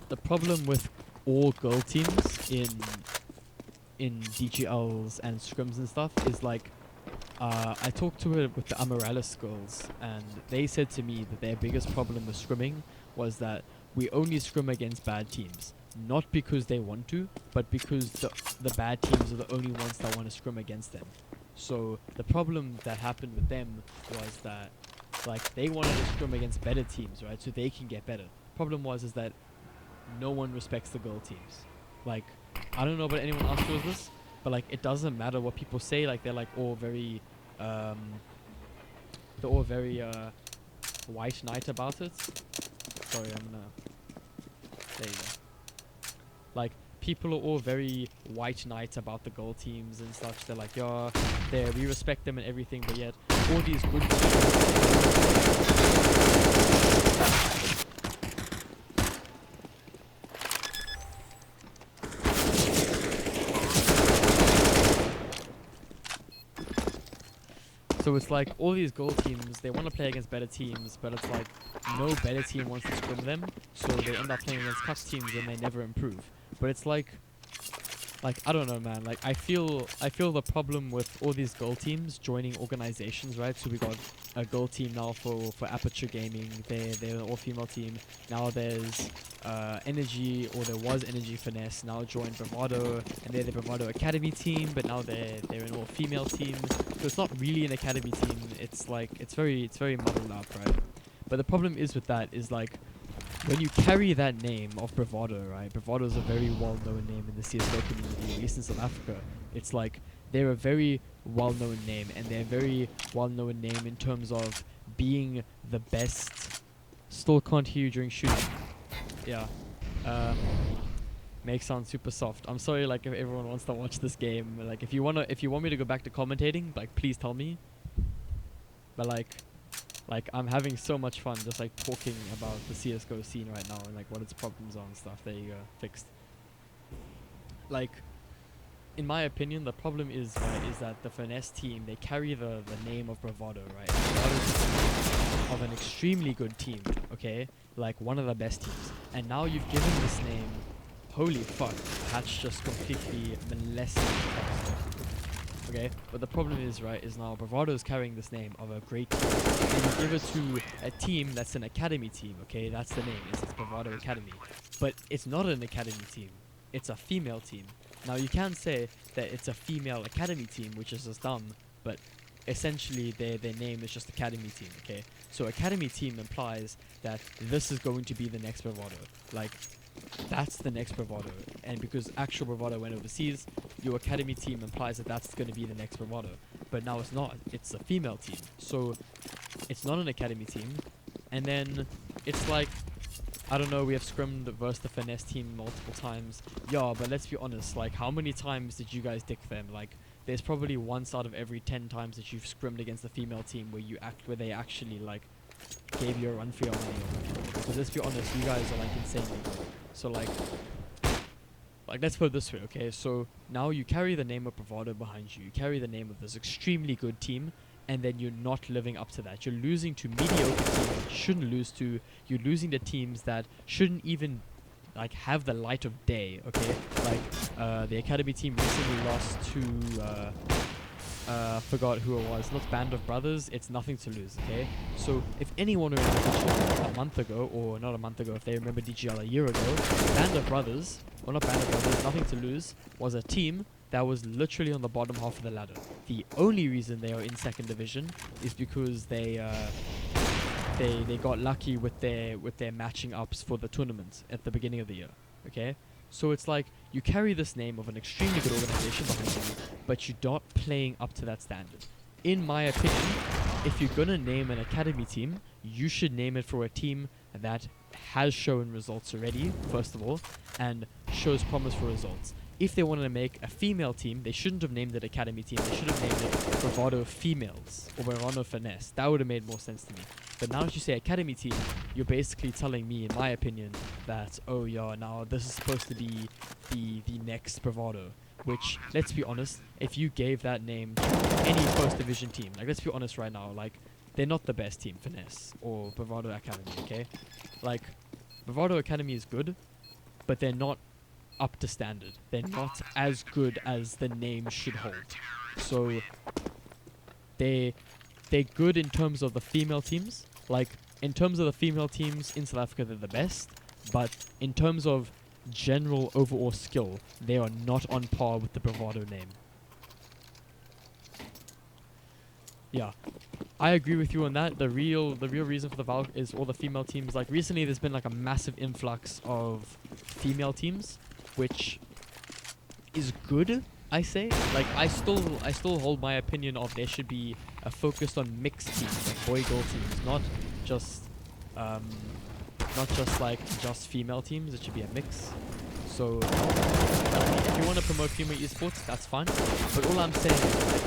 Speaker 1: the problem with all girl teams in DGLs and scrims and stuff is like, I talked to it with the Amaryllis girls, and they said to me that their biggest problem with scrimming was that we only scrim against bad teams. Not because they want to, but because the bad teams are the only ones that want to scrim against them. So the problem that happened with them was that, like, they wanted to scrim against better teams, right? So they can get better. Problem is that no one respects the girl teams. Like, I don't know about anyone else feels this, but like, it doesn't matter what people say. Like, they're like all very, white knight about it. Sorry, I'm gonna. There you go. Like, people are all very white knight about the goal teams and such. They're like, yeah, we respect them and everything, but yet all these good So it's like, all these goal teams, they want to play against better teams, but it's like, no better team wants to scrim them, so they end up playing against cuck teams and they never improve. But it's like, I don't know, man. Like, I feel the problem with all these goal teams joining organizations, right? So we got a goal team now for Aperture Gaming. They're an all-female team. Now there's Energy, or there was Energy Finesse. Now joined Bravado, and they're the Bravado Academy team. But now they're an all-female team. So it's not really an academy team. It's like, it's very muddled up, right? But the problem is with that is, like, when you carry that name of Bravado, right? Bravado is a very well-known name in the CSGO community, at least in South Africa. It's like, they're a very well-known name, and they're a very well-known name in terms of being the best. Still can't hear you during shooting. Yeah. Make sound super soft. I'm sorry, like, if everyone wants to watch this game, like, if you want me to go back to commentating, like, please tell me. But like, I'm having so much fun just, like, talking about the CSGO scene right now and, like, what its problems are and stuff. There you go. Fixed. Like, in my opinion, the problem is that the Finesse team, they carry the name of Bravado, right? Bravado is of an extremely good team, okay? Like, one of the best teams. And now you've given this name, holy fuck, Patch just completely molested the okay? But the problem is, right, is now Bravado is carrying this name of a great team, and you give it to a team that's an academy team, okay? That's the name, it's Bravado Academy. But it's not an academy team, it's a female team. Now, you can say that it's a female academy team, which is just dumb, but essentially their name is just academy team, okay? So academy team implies that this is going to be the next Bravado. Like, that's the next Bravado. And because actual Bravado went overseas, your academy team implies that that's going to be the next Bravado. But now it's not. It's a female team. So it's not an academy team. And then it's like, I don't know, we have scrimmed versus the finesse team multiple times. Yeah, but let's be honest, like, how many times did you guys dick them? Like, there's probably once out of every 10 times that you've scrimmed against the female team where they actually, like, gave you a run for your money. Because let's be honest, you guys are, like, insanely good. So, like, let's put it this way, okay? So, now you carry the name of Bravado behind you. You carry the name of this extremely good team, and then you're not living up to that. You're losing to mediocre teams that you shouldn't lose to. You're losing to teams that shouldn't even, like, have the light of day, okay? Like, the academy team recently lost to, forgot who it was. Not Band of Brothers. It's nothing to lose, okay? So, if anyone remembers DGL a month ago, or not a month ago, if they remember DGL a year ago, Band of Brothers, or not Band of Brothers, Nothing to Lose, was a team that was literally on the bottom half of the ladder. The only reason they are in second division is because they got lucky with their matching ups for the tournament at the beginning of the year. Okay, so it's like you carry this name of an extremely good organization behind you, but you're not playing up to that standard. In my opinion, if you're gonna name an academy team, you should name it for a team that has shown results already, first of all, and shows promise for results. If they wanted to make a female team, they shouldn't have named it Academy Team. They should have named it Bravado Females or Bravado Finesse. That would have made more sense to me. But now that you say Academy Team, you're basically telling me, in my opinion, that, oh yeah, now this is supposed to be the next Bravado. Which, let's be honest, if you gave that name to any first division team, like, let's be honest right now, like, they're not the best team, Finesse or Bravado Academy, okay? Like, Bravado Academy is good, but they're not up to standard. They're not as good as the name should hold. So they're good in terms of the female teams. Like, in terms of the female teams in South Africa, they're the best. But in terms of general overall skill, they are not on par with the Bravado name. Yeah, I agree with you on that. The real reason for the Valk is all the female teams. Like, recently there's been like a massive influx of female teams, which is good, I say. Like, I still hold my opinion of there should be a focus on mixed teams, like boy-girl teams, not just like just female teams. It should be a mix. So, if you want to promote female esports, that's fine. But all I'm saying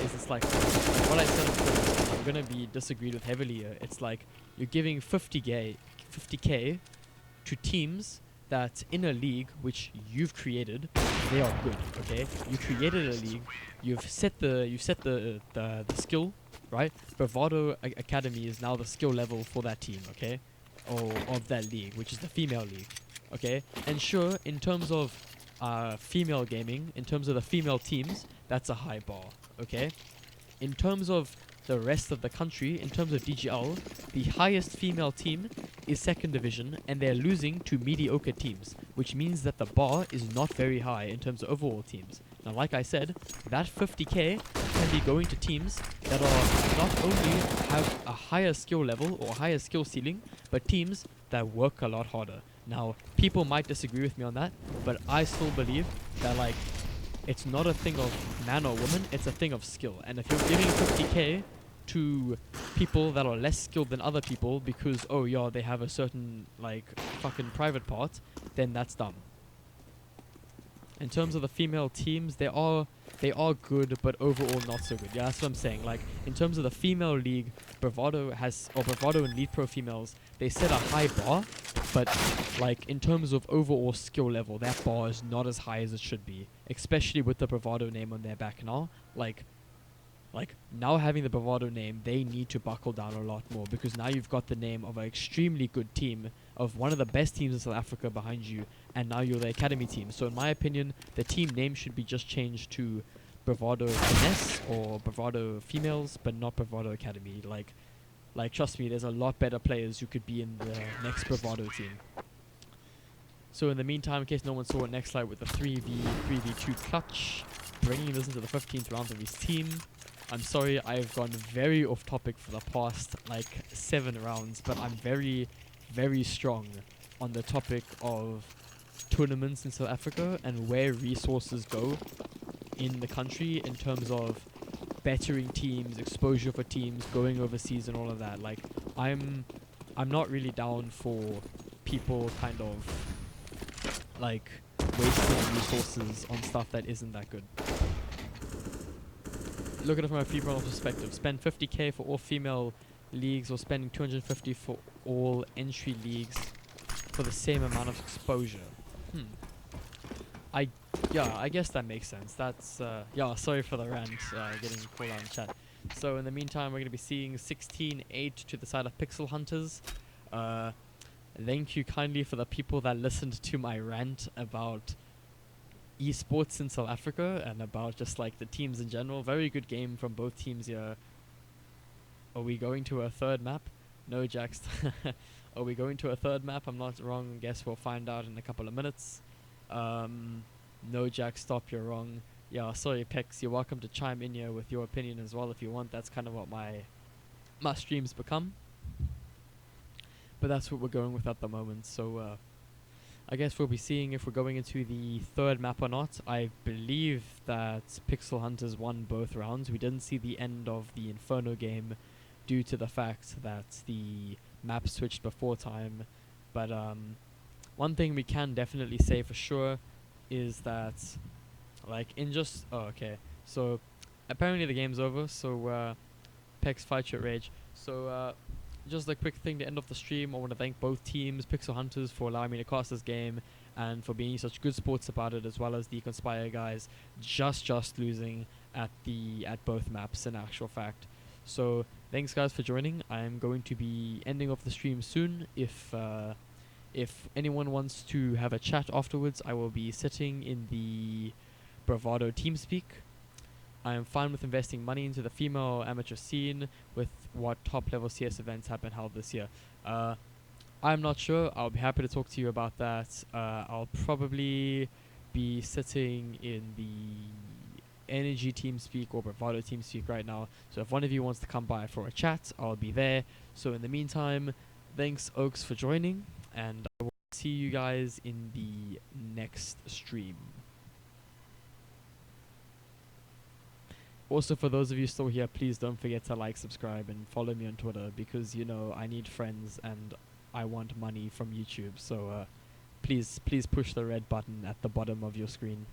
Speaker 1: is it's like what I said before, I'm gonna be disagreed with heavily here. It's like you're giving 50k to teams that in a league which you've created, they are good. Okay, you created a league, you've set the skill, right? Bravado Academy is now the skill level for that team. Okay, or of that league, which is the female league. Okay, and sure, in terms of female gaming, in terms of the female teams, that's a high bar. Okay, in terms of the rest of the country, in terms of DGL, the highest female team is second division, and they're losing to mediocre teams, which means that the bar is not very high in terms of overall teams. Now, like I said, that 50k can be going to teams that are not only have a higher skill level or higher skill ceiling, but teams that work a lot harder. Now, people might disagree with me on that, but I still believe that, like, it's not a thing of man or woman, it's a thing of skill. And if you're giving 50k to people that are less skilled than other people because, oh yeah, they have a certain, like, fucking private part, then that's dumb. In terms of the female teams, they are good, but overall not so good. Yeah, that's what I'm saying. Like, in terms of the female league, Bravado and Lead Pro females, they set a high bar, but like in terms of overall skill level, that bar is not as high as it should be. Especially with the Bravado name on their back now. Like now having the Bravado name, they need to buckle down a lot more, because now you've got the name of an extremely good team, of one of the best teams in South Africa behind you, and now you're the academy team. So in my opinion, the team name should be just changed to Bravado Finesse or Bravado Females, but not Bravado Academy. Like trust me, there's a lot better players who could be in the next Bravado team. So in the meantime, in case no one saw it, next slide with the 3v2 clutch, bringing this into the 15th round of his team. I'm sorry, I've gone very off topic for the past like 7 rounds, but I'm very, very strong on the topic of tournaments in South Africa and where resources go in the country in terms of bettering teams, exposure for teams, going overseas and all of that. Like I'm not really down for people kind of like wasting resources on stuff that isn't that good. Look at it from a female perspective. Spend 50k for all female leagues or spending 250 for all entry leagues for the same amount of exposure. I guess that makes sense. That's sorry for the rant, getting called out in chat. So in the meantime, we're going to be seeing 16-8 to the side of Pixel Hunters. Thank you kindly for the people that listened to my rant about esports in South Africa and about just like the teams in general. Very good game from both teams here. Are we going to a third map? No, Jax. Are we going to a third map? I'm not wrong. Guess we'll find out in a couple of minutes. No, Jack, stop, you're wrong. Yeah, sorry, Pex, you're welcome to chime in here with your opinion as well if you want. That's kind of what my streams become. But that's what we're going with at the moment. So, I guess we'll be seeing if we're going into the third map or not. I believe that Pixel Hunters won both rounds. We didn't see the end of the Inferno game due to the fact that the map switched before time. But one thing we can definitely say for sure is that, like, in just... Oh, okay. So, apparently the game's over, so, Pex, fight your rage. So, just a quick thing to end off the stream. I want to thank both teams, Pixel Hunters, for allowing me to cast this game and for being such good sports about it, as well as the Conspire guys just losing at both maps in actual fact. So thanks guys for joining. I'm going to be ending off the stream soon. If anyone wants to have a chat afterwards, I will be sitting in the Bravado TeamSpeak. I am fine with investing money into the female amateur scene with what top level CS events have been held this year. I'm not sure. I'll be happy to talk to you about that. I'll probably be sitting in the Energy TeamSpeak or Bravado TeamSpeak right now. So if one of you wants to come by for a chat, I'll be there. So in the meantime, thanks Oaks for joining, and I will see you guys in the next stream. Also, for those of you still here, please don't forget to like, subscribe, and follow me on Twitter, because, you know, I need friends and I want money from YouTube. So please push the red button at the bottom of your screen.